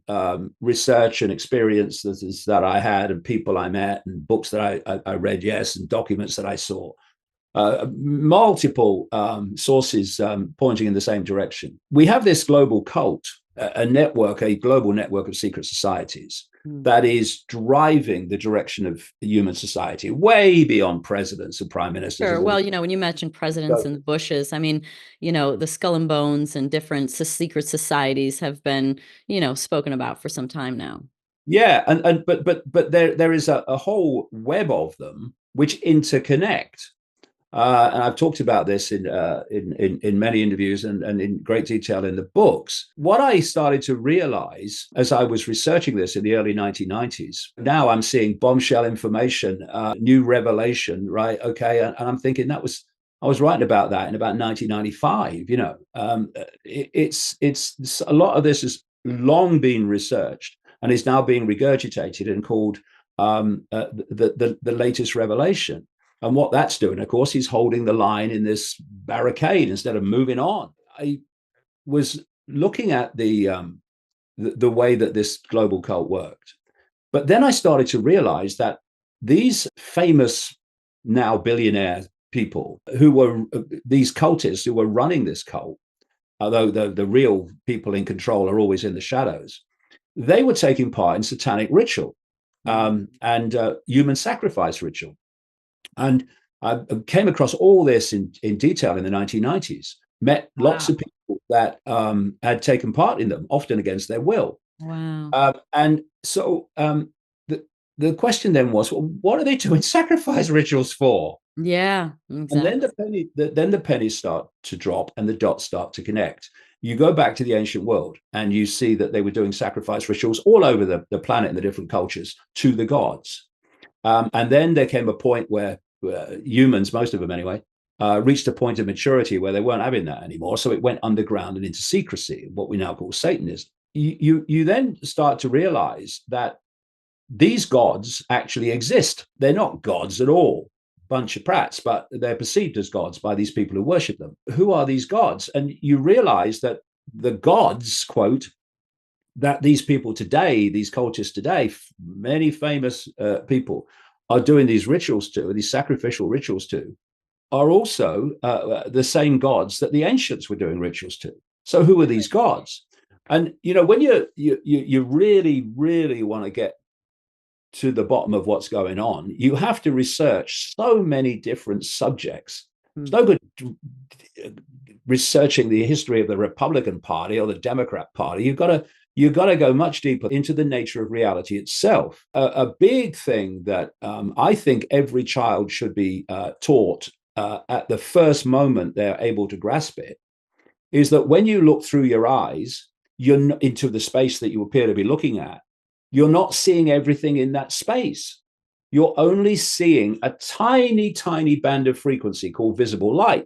research and experiences that I had, and people I met, and books that I read, yes, and documents that I saw, multiple sources pointing in the same direction. We have this global cult, a global network of secret societies that is driving the direction of human society way beyond presidents and prime ministers. Sure. Well, when you mentioned presidents and the Bushes, I mean, the Skull and Bones and different secret societies have been, spoken about for some time now. Yeah, but there is a whole web of them which interconnect. And I've talked about this in many interviews and in great detail in the books. What I started to realize as I was researching this in the early 1990s, now I'm seeing bombshell information, new revelation, right? Okay, and I'm thinking I was writing about that in about 1995. It's a lot of this has long been researched and is now being regurgitated and called the latest revelation. And what that's doing, of course, is holding the line in this barricade instead of moving on. I was looking at the way that this global cult worked, but then I started to realize that these famous, now billionaire people who were these cultists who were running this cult, although the real people in control are always in the shadows, they were taking part in satanic ritual and human sacrifice ritual. And I came across all this in detail in the 1990s, met lots of people that had taken part in them, often against their will. Wow. And so the question then was, well, what are they doing sacrifice rituals for? Yeah, exactly. And then the pennies start to drop and the dots start to connect. You go back to the ancient world and you see that they were doing sacrifice rituals all over the planet in the different cultures to the gods. And then there came a point where humans, most of them anyway, reached a point of maturity where they weren't having that anymore. So it went underground and into secrecy, what we now call Satanism. You then start to realize that these gods actually exist. They're not gods at all, bunch of prats, but they're perceived as gods by these people who worship them. Who are these gods? And you realize that the gods, quote, that these people today, these cultists today, many famous people are doing these rituals to, these sacrificial rituals to, are also the same gods that the ancients were doing rituals to. So who are these gods? And when you really, really want to get to the bottom of what's going on, you have to research so many different subjects. It's no good researching the history of the Republican Party or the Democrat Party. You've got to go much deeper into the nature of reality itself. A big thing that I think every child should be taught at the first moment they're able to grasp it is that when you look through your eyes, you're into the space that you appear to be looking at, you're not seeing everything in that space. You're only seeing a tiny, tiny band of frequency called visible light.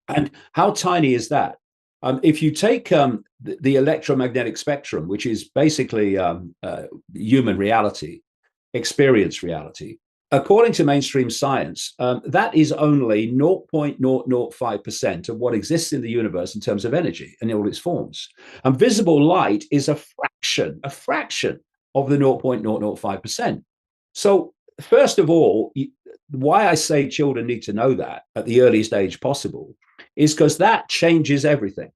And how tiny is that? If you take the electromagnetic spectrum, which is basically human reality, experience reality, according to mainstream science, that is only 0.005% of what exists in the universe in terms of energy and in all its forms. And visible light is a fraction of the 0.005%. So first of all, why I say children need to know that at the earliest age possible is because that changes everything.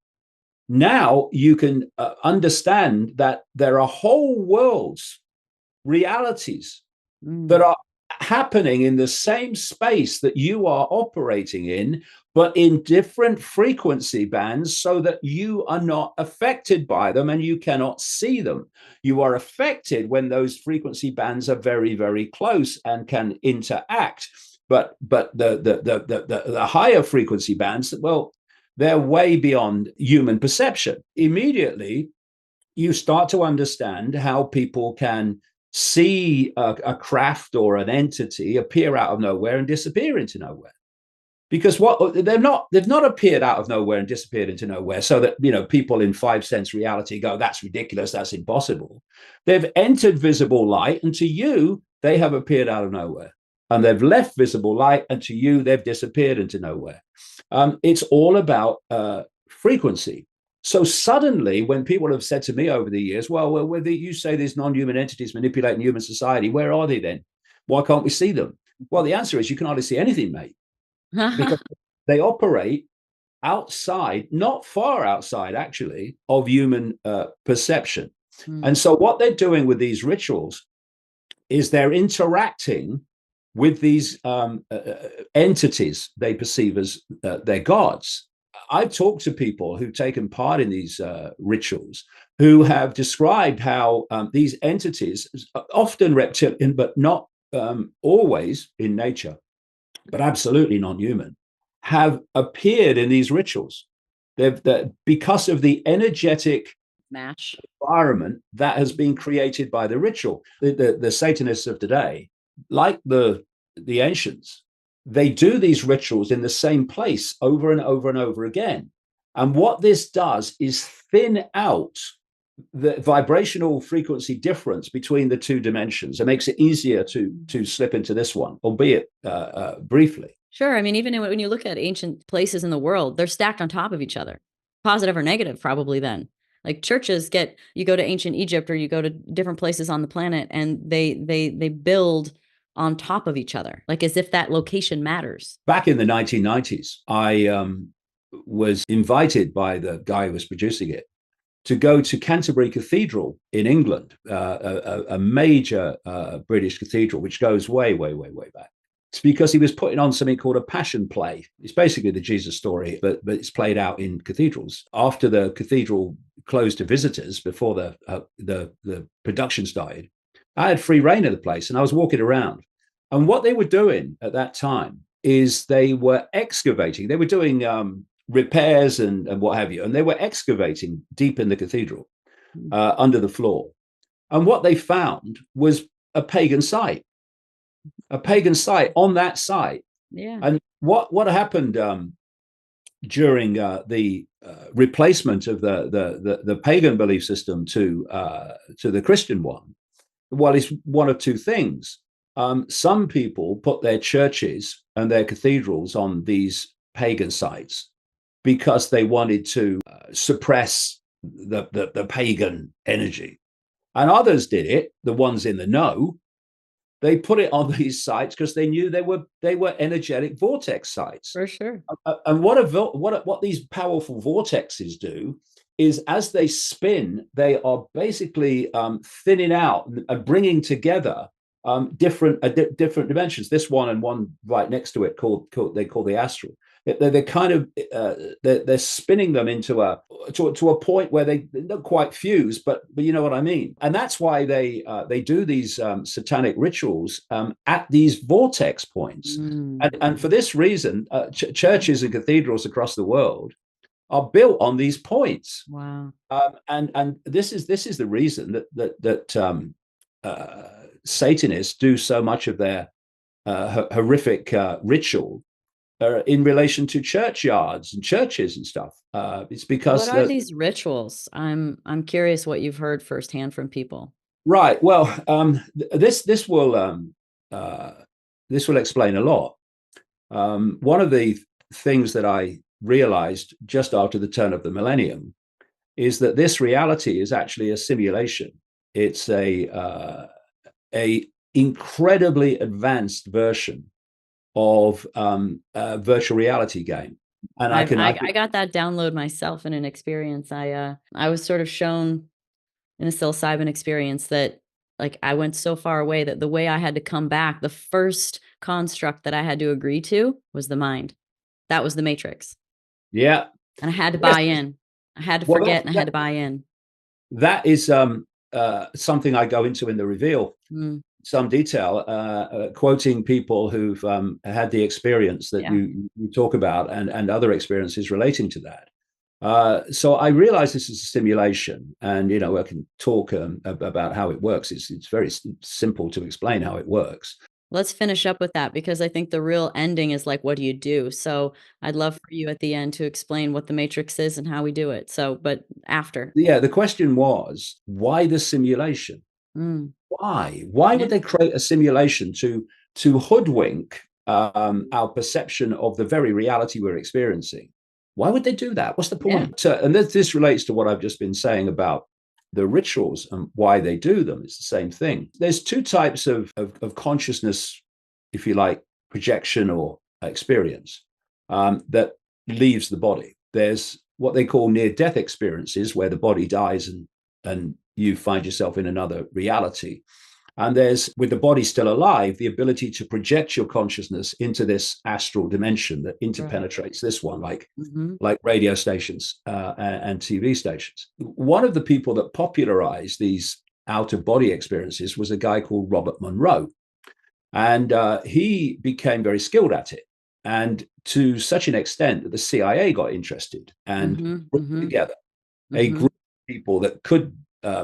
Now you can understand that there are whole worlds, realities that are happening in the same space that you are operating in, but in different frequency bands, so that you are not affected by them and you cannot see them. You are affected when those frequency bands are very, very close and can interact. But the higher frequency bands, well, they're way beyond human perception. Immediately, you start to understand how people can see a craft or an entity appear out of nowhere and disappear into nowhere. Because what they've not appeared out of nowhere and disappeared into nowhere, so that people in five sense reality go, that's ridiculous, that's impossible. They've entered visible light, and to you they have appeared out of nowhere, and they've left visible light, and to you they've disappeared into nowhere. It's all about frequency. So suddenly, when people have said to me over the years, well, whether you say these non-human entities manipulating human society, where are they then? Why can't we see them? Well, the answer is you can hardly see anything, mate, because they operate outside, not far outside, actually, of human perception. And so what they're doing with these rituals is they're interacting with these entities they perceive as their gods. I've talked to people who've taken part in these rituals who have described how these entities, often reptilian, but not always in nature, but absolutely non-human, have appeared in these rituals. Because of the energetic match environment that has been created by the ritual. The Satanists of today, like the ancients, they do these rituals in the same place over and over and over again. And what this does is thin out the vibrational frequency difference between the two dimensions. It makes it easier to slip into this one, albeit briefly. Sure. I mean, even when you look at ancient places in the world, they're stacked on top of each other, positive or negative, probably then. Like churches you go to ancient Egypt or you go to different places on the planet and they build on top of each other, like as if that location matters. Back in the 1990s, I was invited by the guy who was producing it to go to Canterbury Cathedral in England, a major British cathedral, which goes way, way, way, way back. It's because he was putting on something called a passion play. It's basically the Jesus story, but it's played out in cathedrals. After the cathedral closed to visitors, before the production started, I had free reign of the place, and I was walking around. And what they were doing at that time is they were excavating. They were doing repairs and what have you, and they were excavating deep in the cathedral, under the floor. And what they found was a pagan site on that site. Yeah. And what happened during the replacement of the pagan belief system to the Christian one? Well, it's one of two things. Some people put their churches and their cathedrals on these pagan sites because they wanted to suppress the pagan energy. And others did it, the ones in the know. They put it on these sites because they knew they were energetic vortex sites. For sure. And what these powerful vortexes do is, as they spin, they are basically thinning out and bringing together different dimensions. This one and one right next to it they call the astral. They're kind of they're spinning them to a point where they don't quite fuse, but you know what I mean. And that's why they do these satanic rituals at these vortex points. And for this reason, churches and cathedrals across the world are built on these points. Wow. And this is the reason that Satanists do so much of their horrific ritual in relation to churchyards and churches and stuff. It's because what are these rituals? I'm curious what you've heard firsthand from people. Right. Well, this will explain a lot. One of the things that I realized just after the turn of the millennium is that this reality is actually a simulation. It's a incredibly advanced version of a virtual reality game. And I got that download myself in an experience. I was sort of shown in a psilocybin experience that like I went so far away that the way I had to come back, the first construct that I had to agree to was the mind. That was the matrix. Yeah. And I had to Yes. buy in. I had to Well, forget and I had to buy in. that is something I go into in the reveal. Mm, Some detail, quoting people who've had the experience that yeah. you talk about, and other experiences relating to that. So I realize this is a simulation, and I can talk about how it works. It's very simple to explain how it works. Let's finish up with that because I think the real ending is like, what do you do? So I'd love for you at the end to explain what the matrix is and how we do it. So, but after. Yeah, the question was, why the simulation? Mm, Why yeah, would they create a simulation to hoodwink our perception of the very reality we're experiencing? Why would they do that? What's the yeah, point? And this relates to what I've just been saying about the rituals and why they do them. It's the same thing. There's two types of consciousness, if you like, projection or experience that leaves the body. There's what they call near-death experiences, where the body dies and you find yourself in another reality. And there's, with the body still alive, the ability to project your consciousness into this astral dimension that right. interpenetrates this one, Hmm. like radio stations and TV stations. One of the people that popularized these out of body experiences was a guy called Robert Monroe. And he became very skilled at it. And to such an extent that the CIA got interested and Hmm. put Hmm. together a Hmm. group of people that could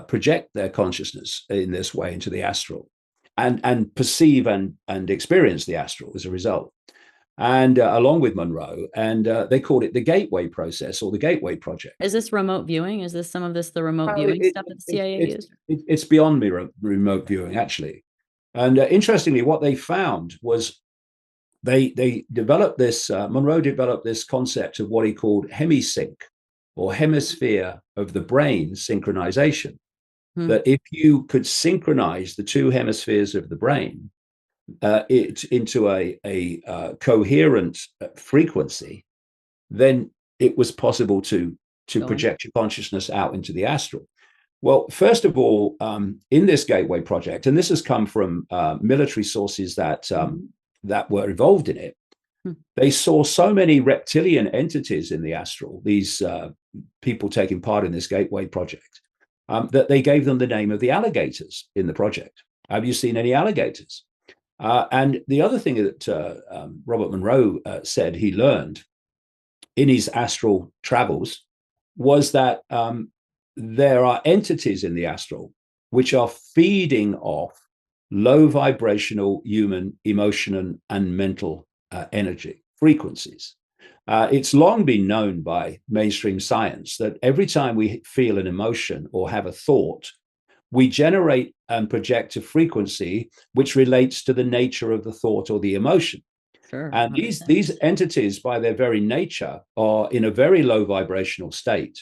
project their consciousness in this way into the astral, and perceive and experience the astral as a result. And along with Monroe, and they called it the Gateway Process or the Gateway Project. Is this remote viewing? Is this some of this the remote Well, viewing stuff that the CIA used? it's beyond me remote viewing, actually. And interestingly, what they found was they developed this. Monroe developed this concept of what he called hemisync, or hemisphere of the brain synchronization. Hmm. That if you could synchronize the two hemispheres of the brain it into a coherent frequency, then it was possible to Going. project your consciousness out into the astral. Well, first of all, in this Gateway Project, and this has come from military sources that were involved in it, Hmm. they saw so many reptilian entities in the astral, these people taking part in this Gateway Project, that they gave them the name of the alligators in the project. Have you seen any alligators? And the other thing that Robert Monroe said he learned in his astral travels was that there are entities in the astral which are feeding off low vibrational human emotion and mental energy frequencies. It's long been known by mainstream science that every time we feel an emotion or have a thought, we generate and project a frequency which relates to the nature of the thought or the emotion. Sure. And these entities, by their very nature, are in a very low vibrational state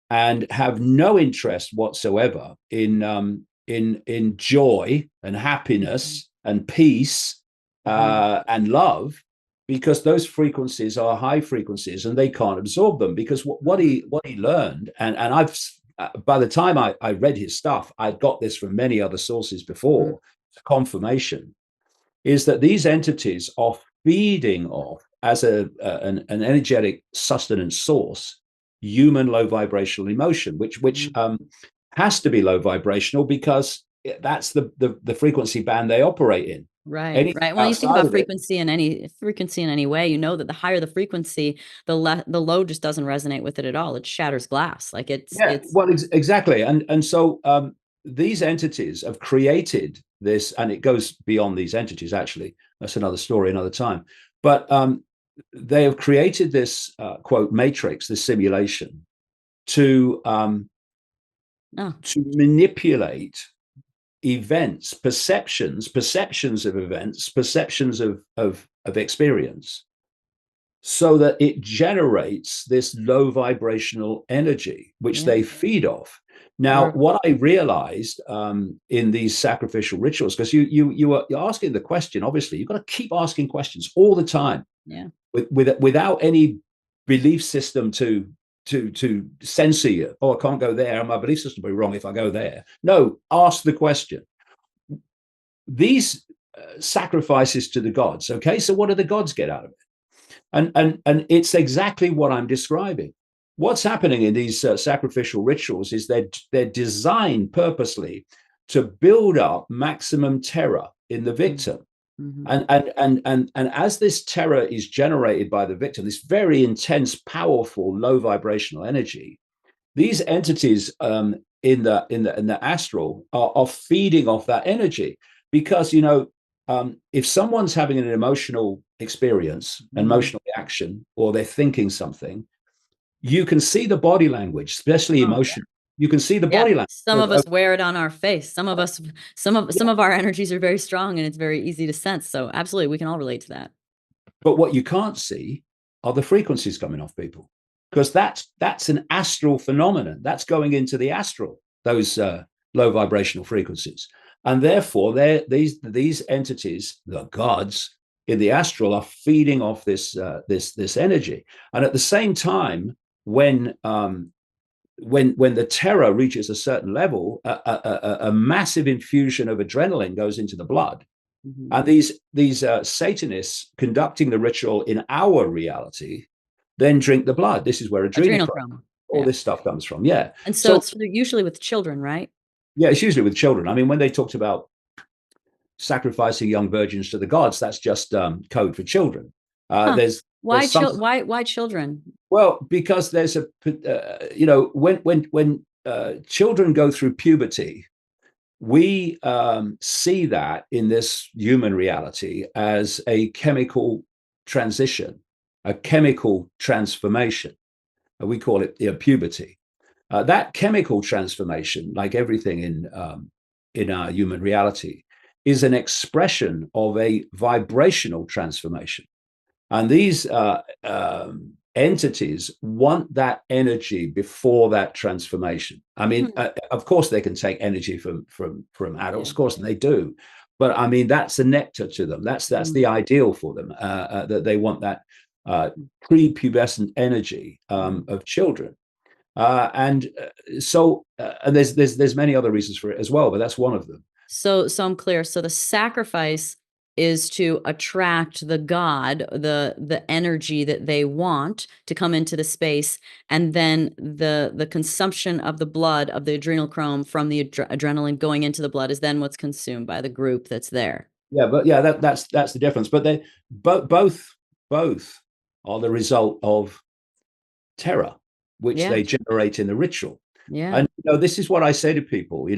and have no interest whatsoever in joy and happiness and peace and love, because those frequencies are high frequencies and they can't absorb them. Because what he learned, and I've by the time I read his stuff, I'd got this from many other sources Mm-hmm. before, confirmation, is that these entities are feeding off as an energetic sustenance source human low vibrational emotion, which has to be low vibrational because that's the frequency band they operate in. Right, Anything right. Well, you think outside about of it, frequency in any way, you know that the higher the frequency, the low just doesn't resonate with it at all. It shatters glass. Like yeah, it's well, exactly. And so these entities have created this, and it goes beyond these entities. Actually, that's another story, another time. But they have created this quote matrix, this simulation, to oh, to manipulate events, perceptions of events, perceptions of experience, so that it generates this low vibrational energy, which yeah, they feed off. Now, sure. what I realized in these sacrificial rituals, because you're asking the question, obviously, you've got to keep asking questions all the time, Yeah. without any belief system to censor you. Oh, I can't go there. My belief system will be wrong if I go there. No, ask the question. these sacrifices to the gods. Okay, so what do the gods get out of it? And it's exactly what I'm describing. What's happening in these sacrificial rituals is they're designed purposely to build up maximum terror in the victim. Mm-hmm. And as this terror is generated by the victim, this very intense, powerful, low vibrational energy, these entities in the astral are feeding off that energy, because if someone's having an emotional experience, an emotional reaction, or they're thinking something, you can see the body language, especially emotion. You can see the body language. Some of us wear it on our face. Some of our energies are very strong, and it's very easy to sense. So absolutely, we can all relate to that. But what you can't see are the frequencies coming off people, because that's an astral phenomenon. That's going into the astral, those low vibrational frequencies, and therefore these entities, the gods in the astral, are feeding off this energy. And at the same time, when the terror reaches a certain level, a massive infusion of adrenaline goes into the blood. Mm-hmm. And these Satanists conducting the ritual in our reality then drink the blood. This is where adrenochrome, all this stuff comes from. Yeah. And so it's usually with children, right? Yeah, it's usually with children. I mean, when they talked about sacrificing young virgins to the gods, that's just code for children. Why children? Well, because there's when children go through puberty, we see that in this human reality as a chemical transition, a chemical transformation. We call it puberty. That chemical transformation, like everything in our human reality, is an expression of a vibrational transformation. And these entities want that energy before that transformation. I mean, of course, they can take energy from adults, of course, and they do. But I mean, that's the nectar to them. That's the ideal for them, that they want that prepubescent energy of children. And there's many other reasons for it as well, but that's one of them. So I'm clear. So the sacrifice is to attract the god, the energy that they want to come into the space, and then the consumption of the blood, of the adrenochrome from the adrenaline going into the blood, is then what's consumed by the group that's there. Yeah, but that's the difference. But they both are the result of terror, which they generate in the ritual. Yeah. And this is what I say to people.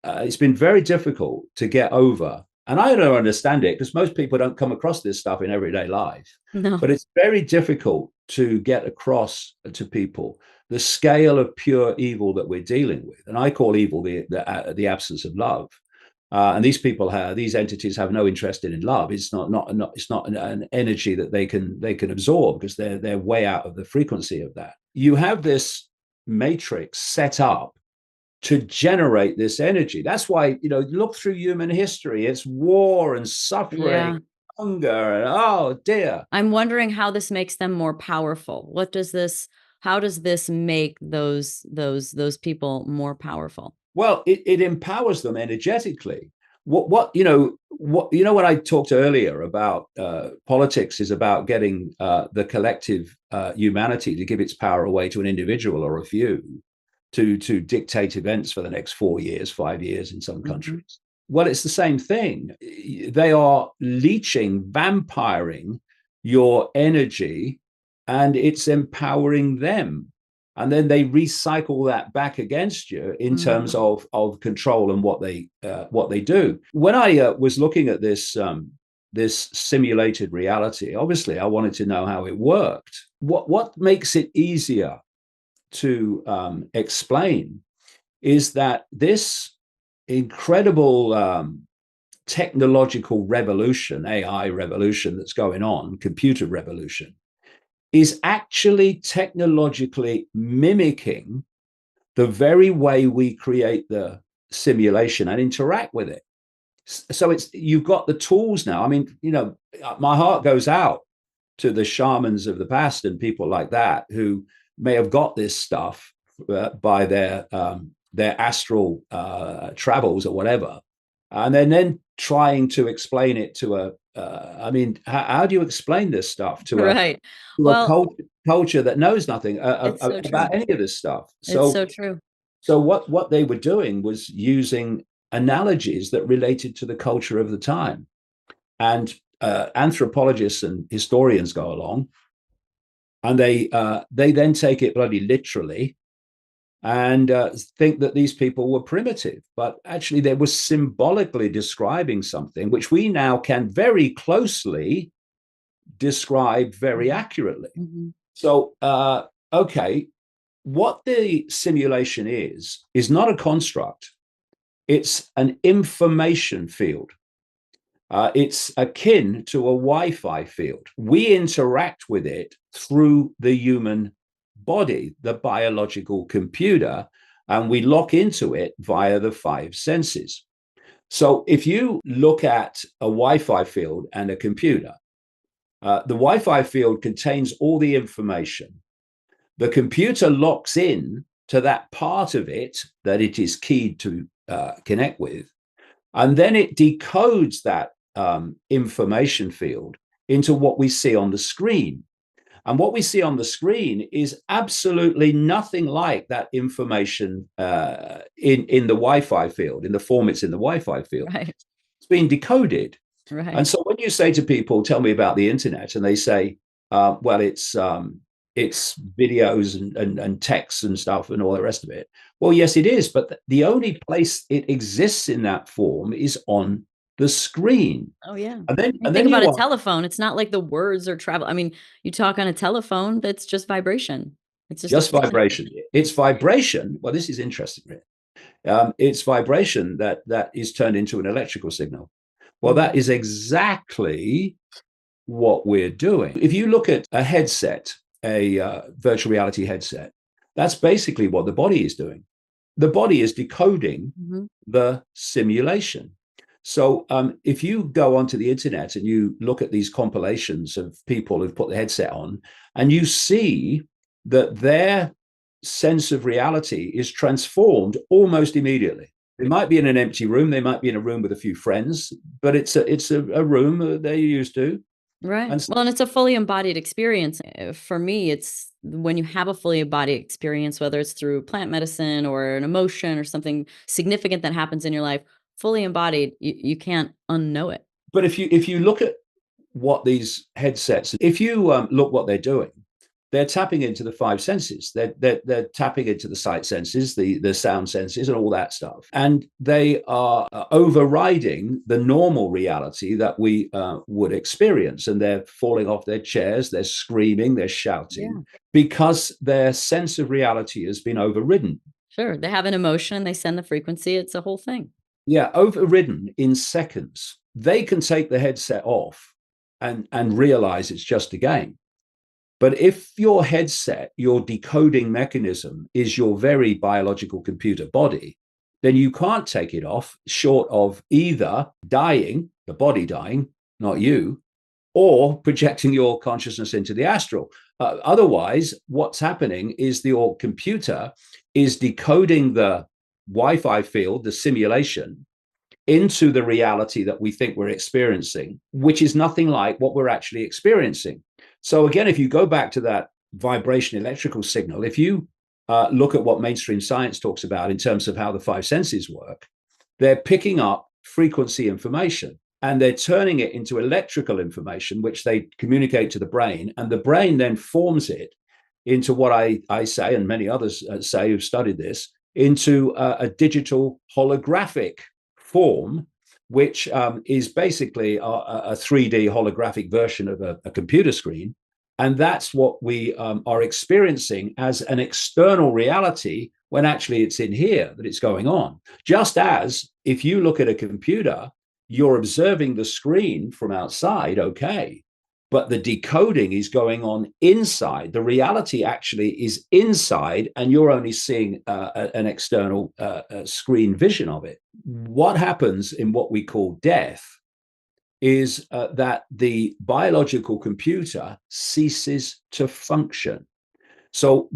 It's been very difficult to get over. And I don't understand it, because most people don't come across this stuff in everyday life. No. But it's very difficult to get across to people the scale of pure evil that we're dealing with. And I call evil the absence of love. And these entities have no interest in love. It's not an energy that they can absorb, because they're way out of the frequency of that. You have this matrix set up to generate this energy. That's why, look through human history, it's war and suffering, hunger, and oh dear. I'm wondering how this makes them more powerful. How does this make those people more powerful? Well, it empowers them energetically. What I talked earlier about, politics is about getting the collective humanity to give its power away to an individual or a few, to dictate events for the next 4 years, 5 years in some countries. Well, it's the same thing. They are leeching, vampiring your energy, and it's empowering them. And then they recycle that back against you in terms of control and what they do. When I was looking at this simulated reality, obviously I wanted to know how it worked. What makes it easier to explain is that this incredible technological revolution, AI revolution that's going on, computer revolution, is actually technologically mimicking the very way we create the simulation and interact with it. So you've got the tools now. I mean, my heart goes out to the shamans of the past and people like that who may have got this stuff by their astral travels or whatever. and then trying to explain it to I mean, how do you explain this stuff Right. to a Well, culture that knows nothing it's so true. about any of this stuff? It's So so true. what they were doing was using analogies that related to the culture of the time, and anthropologists and historians go along, and they then take it bloody literally, and think that these people were primitive, but actually they were symbolically describing something which we now can very closely describe very accurately. Mm-hmm. So, okay, what the simulation is not a construct, it's an information field. It's akin to a Wi-Fi field. We interact with it through the human body, the biological computer, and we lock into it via the five senses. So if you look at a Wi-Fi field and a computer, the Wi-Fi field contains all the information. The computer locks in to that part of it that it is keyed to connect with, and then it decodes that information field into what we see on the screen. And what we see on the screen is absolutely nothing like that information in the Wi-Fi field, in the form it's in the Wi-Fi field. Right. It's been decoded. Right. And so when you say to people, tell me about the internet, and they say, well, it's videos and texts and stuff and all the rest of it. Well, yes, it is. But the only place it exists in that form is on the screen. Oh, yeah. You And think then about you a are telephone, it's not like the words are travel. I mean, you talk on a telephone, that's just vibration. It's just a just frequency. vibration. It's vibration. Well, this is interesting. It's vibration that is turned into an electrical signal. Well, that is exactly what we're doing. If you look at a headset, a virtual reality headset, that's basically what the body is doing. The body is decoding the simulation. So if you go onto the internet and you look at these compilations of people who've put the headset on, and you see that their sense of reality is transformed almost immediately. They might be in an empty room, they might be in a room with a few friends, but it's a room they're used to. Right. And Well, and it's a fully embodied experience. For me, it's when you have a fully embodied experience, whether it's through plant medicine or an emotion or something significant that happens in your life, fully embodied, you can't unknow it. but if you look at what these headsets, if you look what they're doing, they're tapping into the five senses. They're tapping into the sight senses, the sound senses, and all that stuff. And they are overriding the normal reality that we would experience. And they're falling off their chairs, they're screaming, they're shouting, Yeah. because their sense of reality has been overridden. Sure. They have an emotion, they send the frequency, it's a whole thing. Yeah, overridden in seconds. They can take the headset off and realize it's just a game. But if your headset, your decoding mechanism is your very biological computer body, then you can't take it off short of either dying, the body dying, not you, or projecting your consciousness into the astral. Otherwise, what's happening is your computer is decoding the Wi-Fi field, the simulation, into the reality that we think we're experiencing, which is nothing like what we're actually experiencing. So again, if you go back to that vibration electrical signal, if you look at what mainstream science talks about in terms of how the five senses work, they're picking up frequency information and they're turning it into electrical information, which they communicate to the brain, and the brain then forms it into what I say, and many others say who've studied this, into a digital holographic form, which is basically a 3D holographic version of a computer screen. And that's what we are experiencing as an external reality, when actually it's in here that it's going on. Just as if you look at a computer, you're observing the screen from outside, okay, but the decoding is going on inside. The reality actually is inside, and you're only seeing an external screen vision of it. What happens in what we call death is that the biological computer ceases to function. So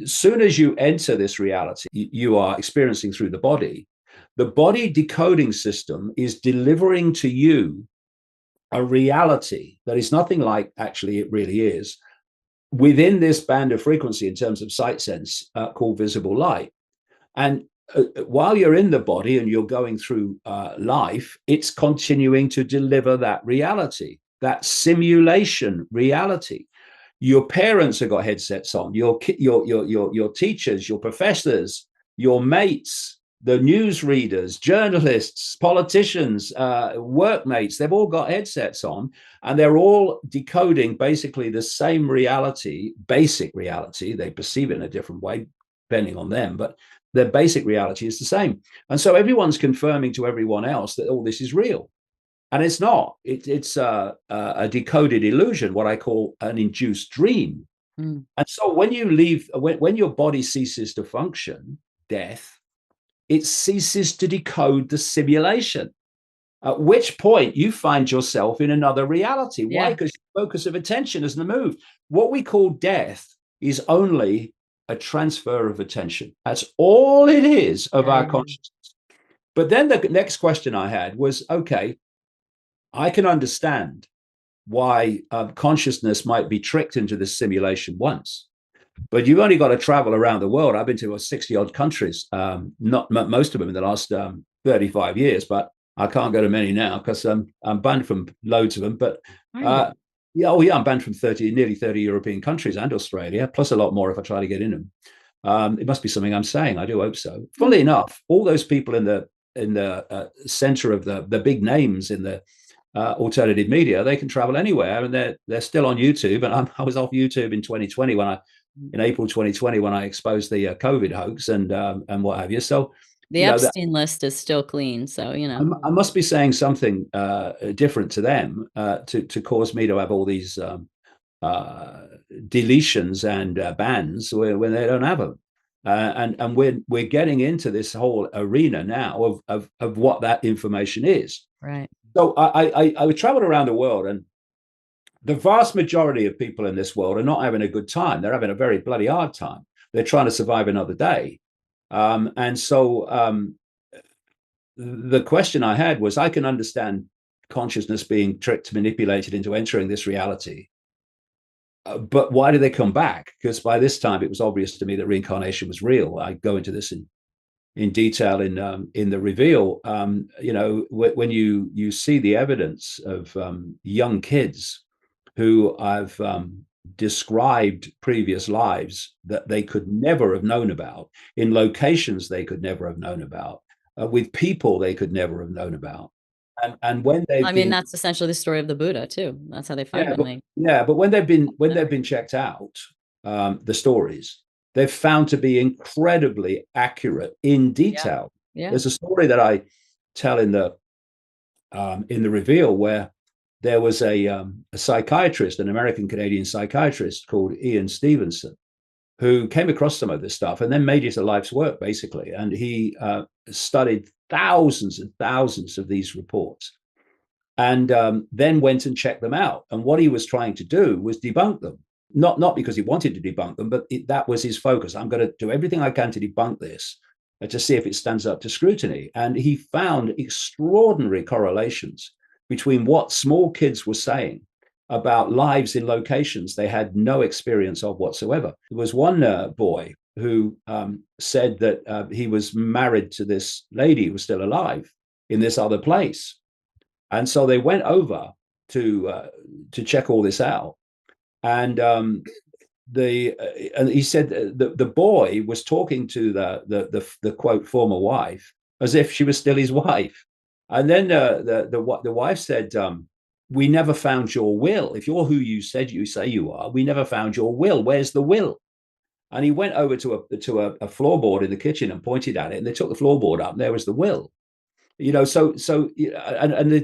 as soon as you enter this reality you are experiencing through the body, The body decoding system is delivering to you a reality that is nothing like actually it really is within this band of frequency in terms of sight sense called visible light. And while you're in the body and you're going through life, it's continuing to deliver that reality, that simulation reality. Your parents have got headsets on, your teachers, your professors, your mates, the newsreaders, journalists, politicians, workmates, they've all got headsets on, and they're all decoding basically the same reality, basic reality. They perceive it in a different way, depending on them, but their basic reality is the same. And so everyone's confirming to everyone else that all this is real. And it's not. It's a decoded illusion, what I call an induced dream. Mm. And so when you leave, when your body ceases to function, death, it ceases to decode the simulation. At which point you find yourself in another reality. Yeah. Why? Because your focus of attention hasn't moved. What we call death is only a transfer of attention. That's all it is of our consciousness. But then the next question I had was, okay, I can understand why consciousness might be tricked into this simulation once, but you've only got to travel around the world. I've been to 60 odd countries, not most of them in the last 35 years, but I can't go to many now because I'm banned from loads of them. But I'm banned from nearly 30 European countries and Australia, plus a lot more if I try to get in them. It must be something I'm saying. I do hope so. Funnily enough, all those people in the center of the big names in the alternative media, they can travel anywhere, and they're still on YouTube. And I was off YouTube in 2020 in April 2020 when I exposed the COVID hoax and what have you. So the Epstein list is still clean. So I must be saying something different to them to cause me to have all these deletions and bans when they don't have them. And we're getting into this whole arena now of what that information is. Right. So I traveled around the world, and the vast majority of people in this world are not having a good time. They're having a very bloody hard time. They're trying to survive another day. And so the question I had was, I can understand consciousness being tricked, manipulated into entering this reality. But why do they come back? Because by this time, it was obvious to me that reincarnation was real. I go into this in detail in the reveal. When you see the evidence of young kids who have described previous lives that they could never have known about, in locations they could never have known about, with people they could never have known about. And when they've that's essentially the story of the Buddha too. That's how they find them. But when they've been checked out, the stories, they've found to be incredibly accurate in detail. Yeah. There's a story that I tell in the reveal where there was a psychiatrist, an American-Canadian psychiatrist called Ian Stevenson, who came across some of this stuff and then made it a life's work, basically. And he studied thousands and thousands of these reports and then went and checked them out. And what he was trying to do was debunk them. Not because he wanted to debunk them, but that was his focus. I'm going to do everything I can to debunk this, to see if it stands up to scrutiny. And he found extraordinary correlations between what small kids were saying about lives in locations they had no experience of whatsoever. There was one boy who said that he was married to this lady who was still alive in this other place. And so they went over to check all this out. And and he said the boy was talking to the quote former wife as if she was still his wife. And then the wife said, "We never found your will. If you're who you say you are, we never found your will. Where's the will?" And he went over to a floorboard in the kitchen and pointed at it, and they took the floorboard up, and there was the will. And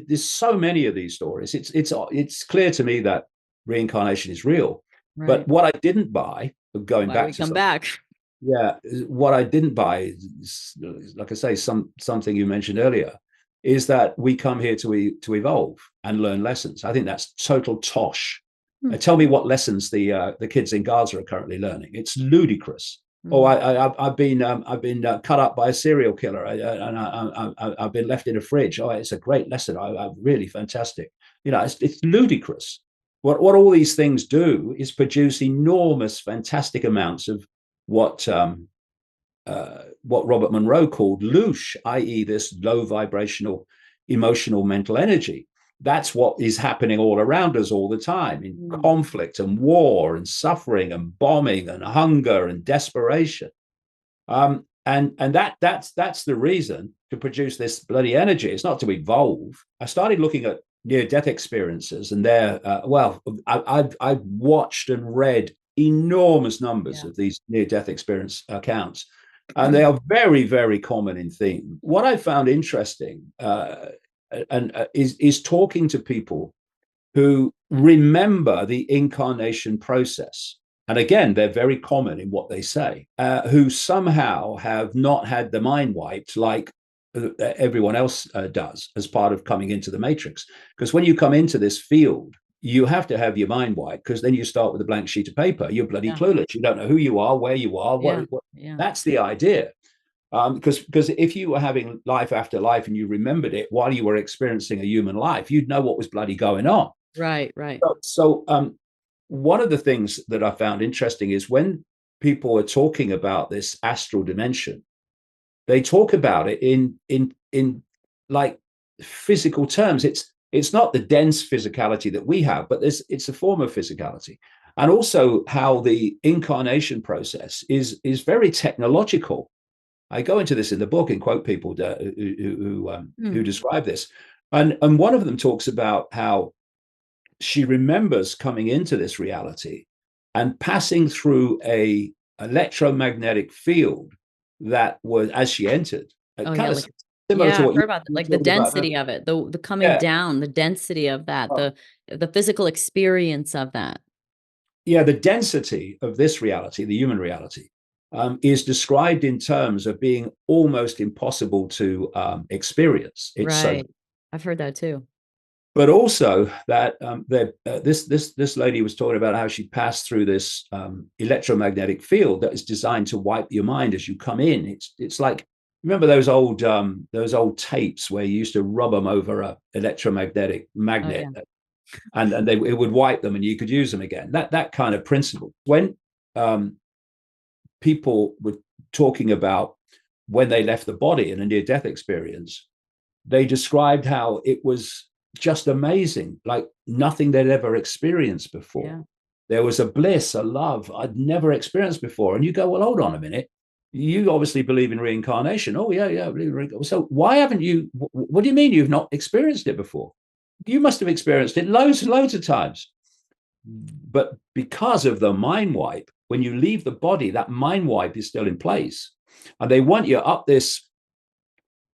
there's so many of these stories. It's clear to me that reincarnation is real. Right. But what I didn't buy, going Why back we to come back. Yeah, what I didn't buy is, like I say, something you mentioned earlier, is that we come here to evolve and learn lessons. I think that's total tosh. Tell me what lessons the kids in Gaza are currently learning. It's ludicrous. Oh, Mm. I've been cut up by a serial killer, and I've been left in a fridge. Oh, it's a great lesson. Really fantastic. You know, it's ludicrous. What all these things do is produce enormous, fantastic amounts of what what Robert Monroe called loosh, i.e., this low vibrational, emotional, mental energy. That's what is happening all around us all the time in Mm. conflict and war and suffering and bombing and hunger and desperation. And that's the reason to produce this bloody energy. It's not to evolve. I started looking at near-death experiences, and I've watched and read enormous numbers Yeah. of these near-death experience accounts, and they are very, very common in theme. What I found interesting is talking to people who remember the incarnation process. And again, they're very common in what they say, who somehow have not had the mind wiped like everyone else does as part of coming into the matrix. Because when you come into this field, you have to have your mind wiped, because then you start with a blank sheet of paper. You're bloody Yeah. clueless. You don't know who you are, where you are, Yeah. Yeah. that's the idea. Because if you were having life after life and you remembered it while you were experiencing a human life, you'd know what was bloody going on. Right. Right. So one of the things that I found interesting is when people are talking about this astral dimension, they talk about it in like physical terms. It's not the dense physicality that we have, but it's a form of physicality. And also how the incarnation process is very technological. I go into this in the book and quote people who Mm. describe this, and one of them talks about how she remembers coming into this reality and passing through a electromagnetic field that was, as she entered, Oh, kind yeah, of like similar yeah, to I've what heard about that, you like, the were talking about. density of it, the coming Yeah, down, the density of that, oh, the physical experience of that. yeah. The density of this reality, the human reality, is described in terms of being almost impossible to experience. It's so, Right. I've heard that too. but also that this lady was talking about how she passed through this electromagnetic field that is designed to wipe your mind as you come in. It's like, remember those old tapes where you used to rub them over a electromagnetic Oh, magnet, yeah. and it would wipe them and you could use them again. That kind of principle. When um, people were talking about when they left the body in a near death experience, they described how it was just amazing, like nothing they'd ever experienced before. Yeah. There was a bliss, a love I'd never experienced before. And you go, well, hold on a minute. You obviously believe in reincarnation. Oh, yeah, yeah. So why haven't you? What do you mean you've not experienced it before? You must have experienced it loads and loads of times. But because of the mind wipe, when you leave the body, that mind wipe is still in place. And they want you up this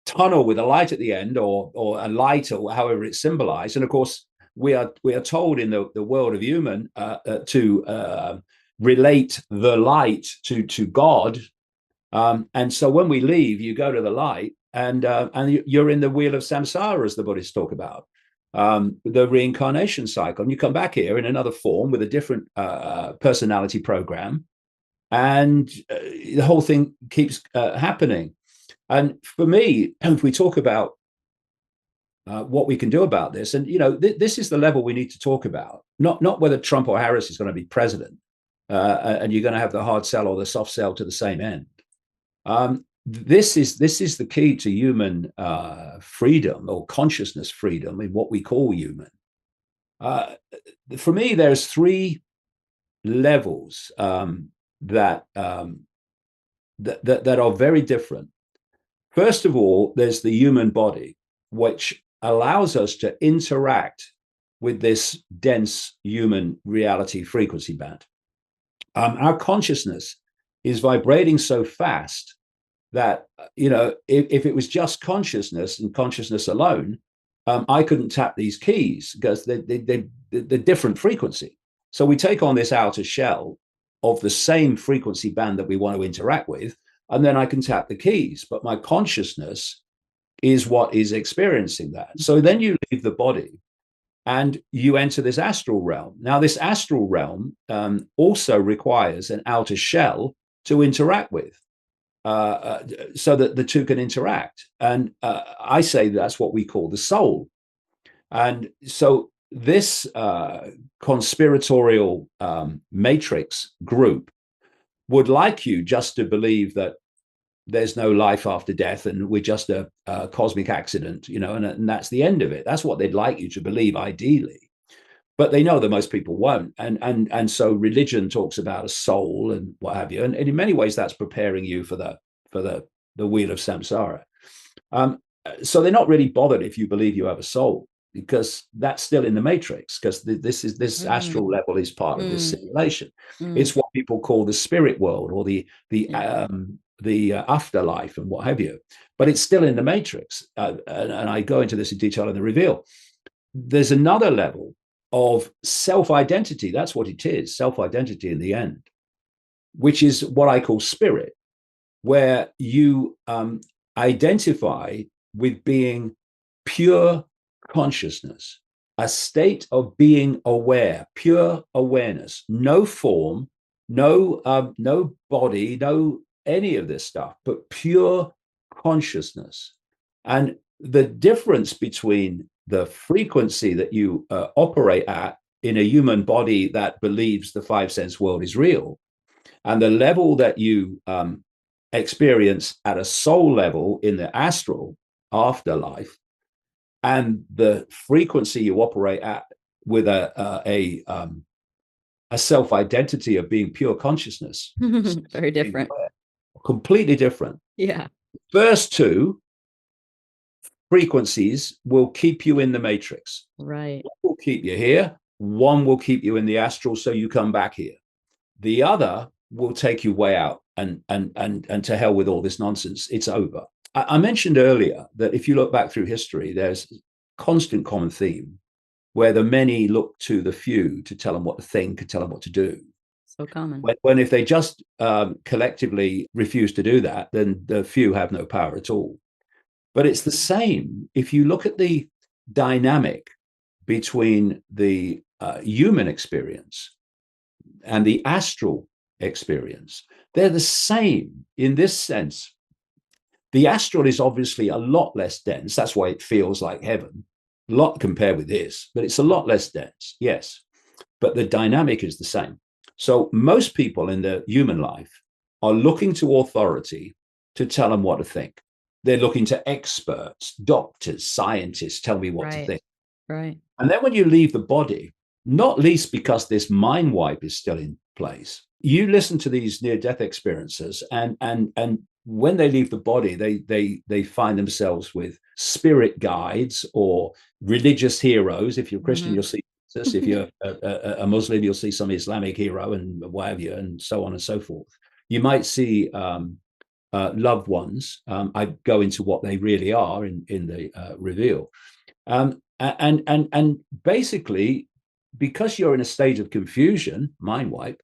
tunnel with a light at the end, or a light, or however it's symbolized. And of course, we are told in the world of human to relate the light to God. And so when we leave, you go to the light, and you're in the wheel of samsara, as the Buddhists talk about, the reincarnation cycle. And you come back here in another form with a different personality program, and the whole thing keeps happening. And for me, if we talk about what we can do about this, and this is the level we need to talk about, not whether Trump or Harris is going to be president, and you're going to have the hard sell or the soft sell to the same end. This is the key to human freedom, or consciousness freedom, in what we call human. Uh, for me, there's three levels that are very different. First of all, there's the human body, which allows us to interact with this dense human reality frequency band. Our consciousness is vibrating so fast that, if it was just consciousness and consciousness alone, I couldn't tap these keys, because they're different frequency. So we take on this outer shell of the same frequency band that we want to interact with, and then I can tap the keys. But my consciousness is what is experiencing that. So then you leave the body and you enter this astral realm. Now, this astral realm also requires an outer shell to interact with, so that the two can interact. And I say that's what we call the soul. And so this conspiratorial matrix group would like you just to believe that there's no life after death and we're just a cosmic accident, and that's the end of it. That's what they'd like you to believe, ideally. But they know that most people won't. And so religion talks about a soul and what have you. And in many ways, that's preparing you for the wheel of samsara. So they're not really bothered if you believe you have a soul, because that's still in the matrix, because this astral level is part of this simulation. It's what people call the spirit world, or the afterlife and what have you, but it's still in the matrix. And I go into this in detail in the reveal. There's another level of self-identity. That's what it is, self-identity in the end, which is what I call spirit, where you identify with being pure consciousness, a state of being aware, pure awareness, no form, no body, no any of this stuff, but pure consciousness. And the difference between the frequency that you operate at in a human body that believes the five sense world is real, and the level that you experience at a soul level in the astral afterlife, and the frequency you operate at with a self-identity of being pure consciousness. Very different. Completely different. Yeah. First two frequencies will keep you in the matrix. Right. One will keep you here. One will keep you in the astral, so you come back here. The other will take you way out and to hell with all this nonsense. It's over. I mentioned earlier that if you look back through history, there's a constant common theme where the many look to the few to tell them what to think and tell them what to do. So common. When if they just collectively refuse to do that, then the few have no power at all. But it's the same if you look at the dynamic between the human experience and the astral experience. They're the same in this sense. The astral is obviously a lot less dense. That's why it feels like heaven, a lot compared with this, but it's a lot less dense, yes. But the dynamic is the same. So most people in their human life are looking to authority to tell them what to think. They're looking to experts, doctors, scientists, tell me what to think. Right. And then when you leave the body, not least because this mind wipe is still in place, you listen to these near-death experiences, and when they leave the body, they find themselves with spirit guides or religious heroes. If you're Christian, you'll see Jesus. If you're a Muslim, you'll see some Islamic hero and what have you, and so on and so forth. You might see loved ones. I go into what they really are in the reveal. And basically, because you're in a state of confusion, mind wipe,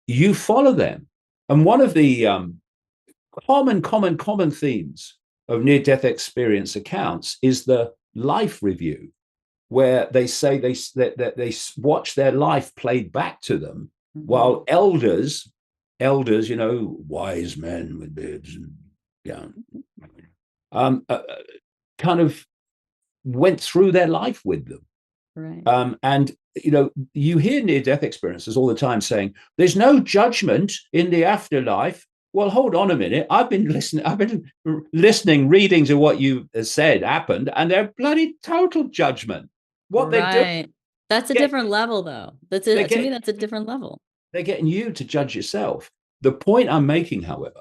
you follow them. And one of the common themes of near-death experience accounts is the life review, where they say they watch their life played back to them, while elders, wise men with beards and kind of went through their life with them. Right. And you hear near-death experiences all the time saying there's no judgment in the afterlife. Well, hold on a minute. I've been listening, reading to what you said happened, and they're bloody total judgment. What they do. That's a different level, though. To me, that's a different level. They're getting you to judge yourself. The point I'm making, however,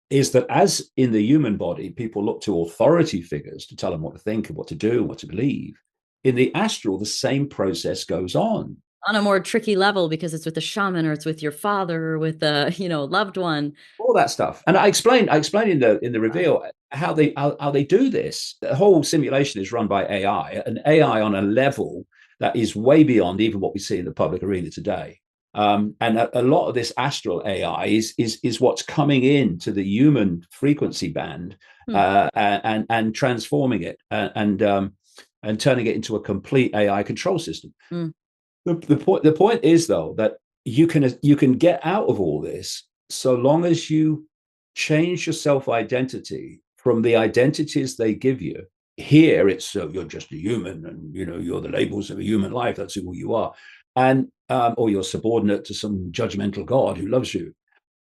is that as in the human body, people look to authority figures to tell them what to think and what to do and what to believe. In the astral, the same process goes on a more tricky level, because it's with a shaman, or it's with your father, or with a loved one. All that stuff. And I explained in the reveal how they do this. The whole simulation is run by AI, an AI on a level that is way beyond even what we see in the public arena today. And a lot of this astral AI is what's coming into the human frequency band and transforming it and turning it into a complete AI control system. The point is, though, that you can get out of all this so long as you change your self-identity from the identities they give you. Here it's you're just a human, and you're the labels of a human life. That's who you are. And or you're subordinate to some judgmental god who loves you.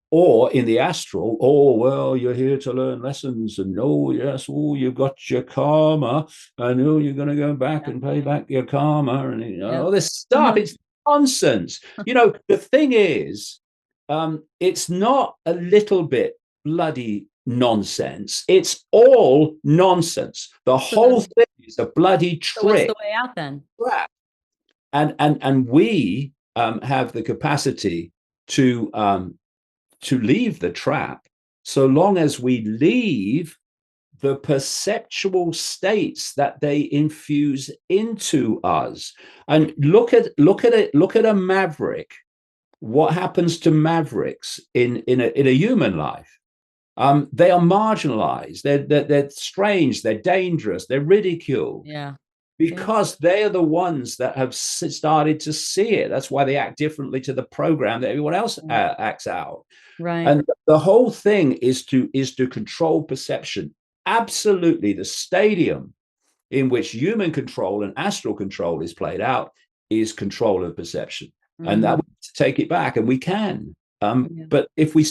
Or in the astral, oh, well, you're here to learn lessons, and oh, yes, oh, you've got your karma, and oh, you're going to go back and pay back your karma, and all this stuff. It's nonsense. The thing is, it's not a little bit bloody nonsense. It's all nonsense. The whole thing is a bloody trick. So what's the way out then? And we have the capacity to leave the trap, so long as we leave the perceptual states that they infuse into us. And look at a maverick. What happens to mavericks in a human life? They are marginalized. They're strange. They're dangerous. They're ridiculed. Yeah. Because they are the ones that have started to see it. That's why they act differently to the program that everyone else acts out. Right. And the whole thing is to control perception. Absolutely, the stadium in which human control and astral control is played out is control of perception. And that we need to take it back, and we can. But if we,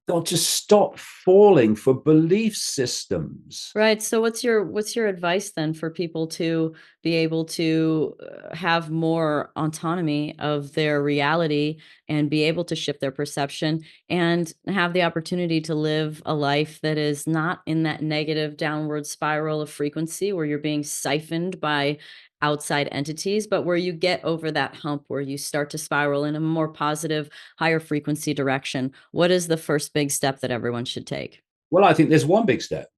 they'll just stop falling for belief systems. Right. So what's your advice then for people to be able to have more autonomy of their reality and be able to shift their perception and have the opportunity to live a life that is not in that negative downward spiral of frequency where you're being siphoned by outside entities, but where you get over that hump where you start to spiral in a more positive, higher frequency direction? What is the first big step that everyone should take? Well, I think there's one big step: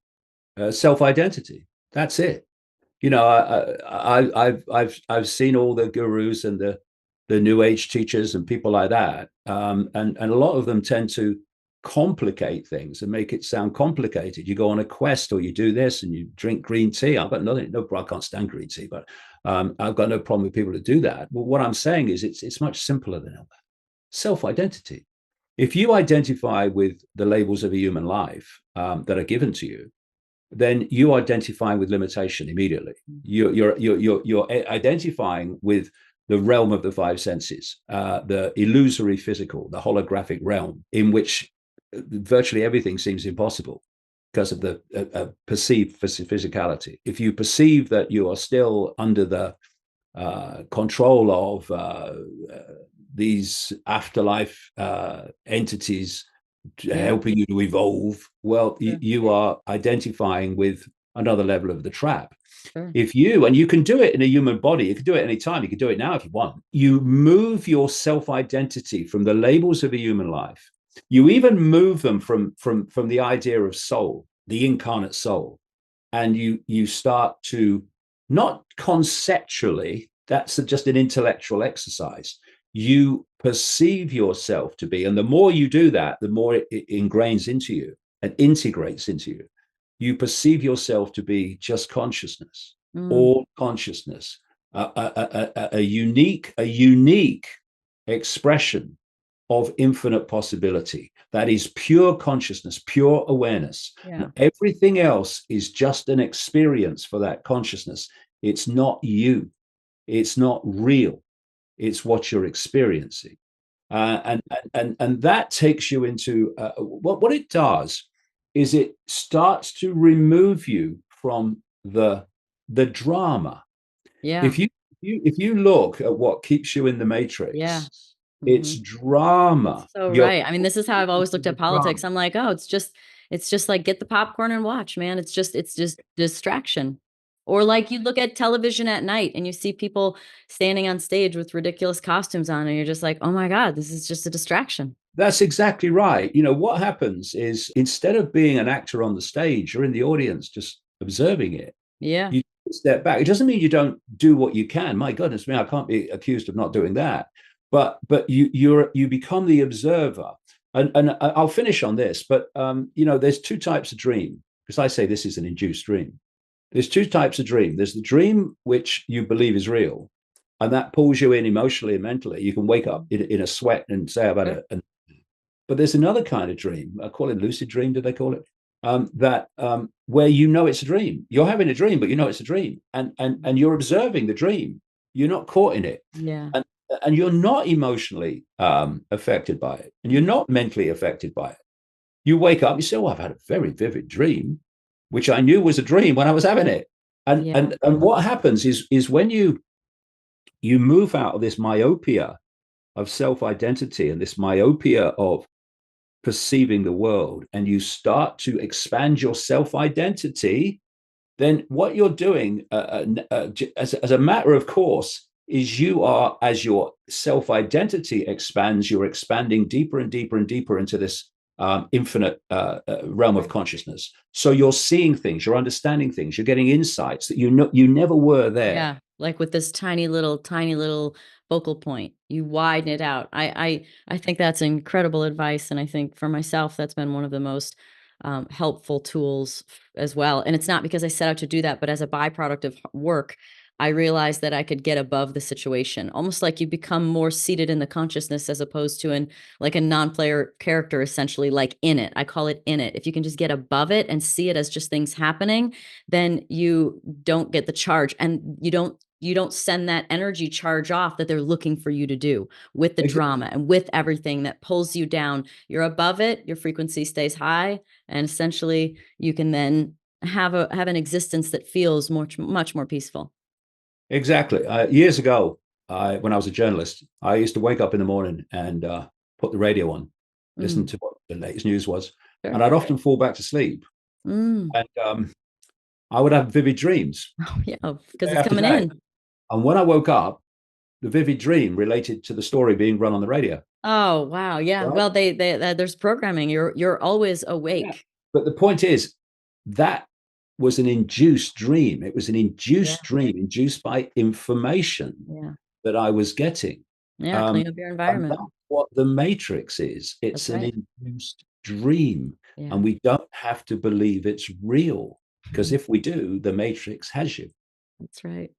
self-identity. That's it. I've seen all the gurus and the New Age teachers and people like that, and a lot of them tend to complicate things and make it sound complicated. You go on a quest, or you do this, and you drink green tea. I've got nothing. No, I can't stand green tea, but I've got no problem with people who do that. Well, what I'm saying is, it's much simpler than that. Self-identity. If you identify with the labels of a human life that are given to you, then you identify with limitation immediately. You're identifying with the realm of the five senses, the illusory physical, the holographic realm, in which virtually everything seems impossible because of the perceived physicality. If you perceive that you are still under the control of these afterlife entities helping you to evolve, well, you are identifying with another level of the trap. If you can do it in a human body, you can do it anytime, you can do it now if you want. You move your self-identity from the labels of a human life. You even move them from the idea of soul, the incarnate soul, and you start to, not conceptually, that's just an intellectual exercise. You perceive yourself to be, and the more you do that, the more it ingrains into you and integrates into you. You perceive yourself to be just consciousness, all consciousness, a unique expression of infinite possibility. That is pure consciousness, pure awareness. Everything else is just an experience for that consciousness. It's not you. It's not real. It's what you're experiencing. And that takes you into what it does is it starts to remove you from the drama. If you look at what keeps you in the matrix, it's drama. So right. I mean, this is how I've always looked at politics. I'm like, oh, it's just like, get the popcorn and watch, man. It's just distraction. Or like you look at television at night and you see people standing on stage with ridiculous costumes on, and you're just like, oh my God, this is just a distraction. That's exactly right. What happens is, instead of being an actor on the stage, you're in the audience just observing it. Yeah. You step back. It doesn't mean you don't do what you can. My goodness me, I can't be accused of not doing that. But you become the observer. And I'll finish on this, but there's two types of dream, because I say this is an induced dream. There's two types of dream. There's the dream which you believe is real, and that pulls you in emotionally and mentally. You can wake up in a sweat and say about it. But there's another kind of dream. I call it lucid dream. Did they call it? That where you know it's a dream. You're having a dream, but you know it's a dream, and you're observing the dream. You're not caught in it, Yeah. and you're not emotionally affected by it, and you're not mentally affected by it. You wake up, you say, "Oh, I've had a very vivid dream," which I knew was a dream when I was having it. And Yeah. and what happens is when you move out of this myopia of self-identity and this myopia of perceiving the world, and you start to expand your self-identity, then what you're doing as a matter of course is you are, as your self-identity expands, you're expanding deeper and deeper and deeper into this infinite realm of consciousness. So you're seeing things, you're understanding things, you're getting insights that you never were there. Yeah, like with this tiny little focal point, you widen it out. I think that's incredible advice, and I think for myself, that's been one of the most helpful tools as well. And it's not because I set out to do that, but as a byproduct of work, I realized that I could get above the situation. Almost like you become more seated in the consciousness as opposed to in like a non-player character, essentially, like in it. I call it in it. If you can just get above it and see it as just things happening, then you don't get the charge, and you don't send that energy charge off that they're looking for you to do with the drama and with everything that pulls you down. You're above it, your frequency stays high, and essentially you can then have an existence that feels much more peaceful. Exactly. Years ago, when I was a journalist, I used to wake up in the morning and put the radio on, listen Mm, to what the latest news was, sure. and I'd often fall back to sleep. Mm. And I would have vivid dreams Oh, yeah, because day it's after coming day. in. And when I woke up, the vivid dream related to the story being run on the radio. Oh, wow, yeah. Right? Well, there's programming. You're always Yeah. awake. But the point is, that was an induced dream. It was an Yeah, induced dream, induced by information yeah. that I was getting. Yeah, Um, clean up your and environment. that's what the Matrix is. It's That's an right. induced dream. Yeah. And we don't have to believe it's real. Because if we do, the Matrix has you. That's right.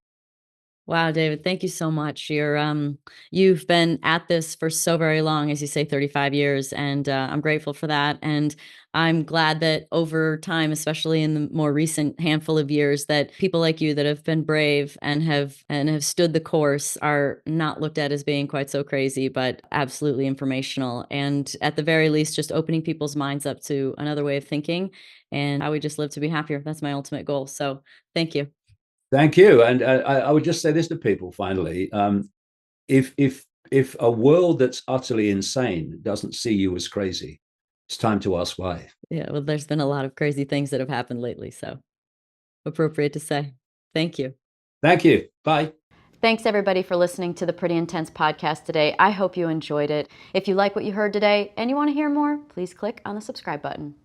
Wow, David, thank you so much. You've been at this for so very long, as you say, 35 years, and I'm grateful for that. And I'm glad that over time, especially in the more recent handful of years, that people like you that have been brave and have stood the course are not looked at as being quite so crazy, but absolutely informational. And at the very least, just opening people's minds up to another way of thinking. And I would just live to be happier. That's my ultimate goal. So thank you. Thank you. And I would just say this to people finally. If a world that's utterly insane doesn't see you as crazy, it's time to ask why. Yeah, well, there's been a lot of crazy things that have happened lately, so appropriate to say. Thank you. Thank you. Bye. Thanks everybody for listening to the Pretty Intense podcast today. I hope you enjoyed it. If you like what you heard today and you want to hear more, please click on the subscribe button.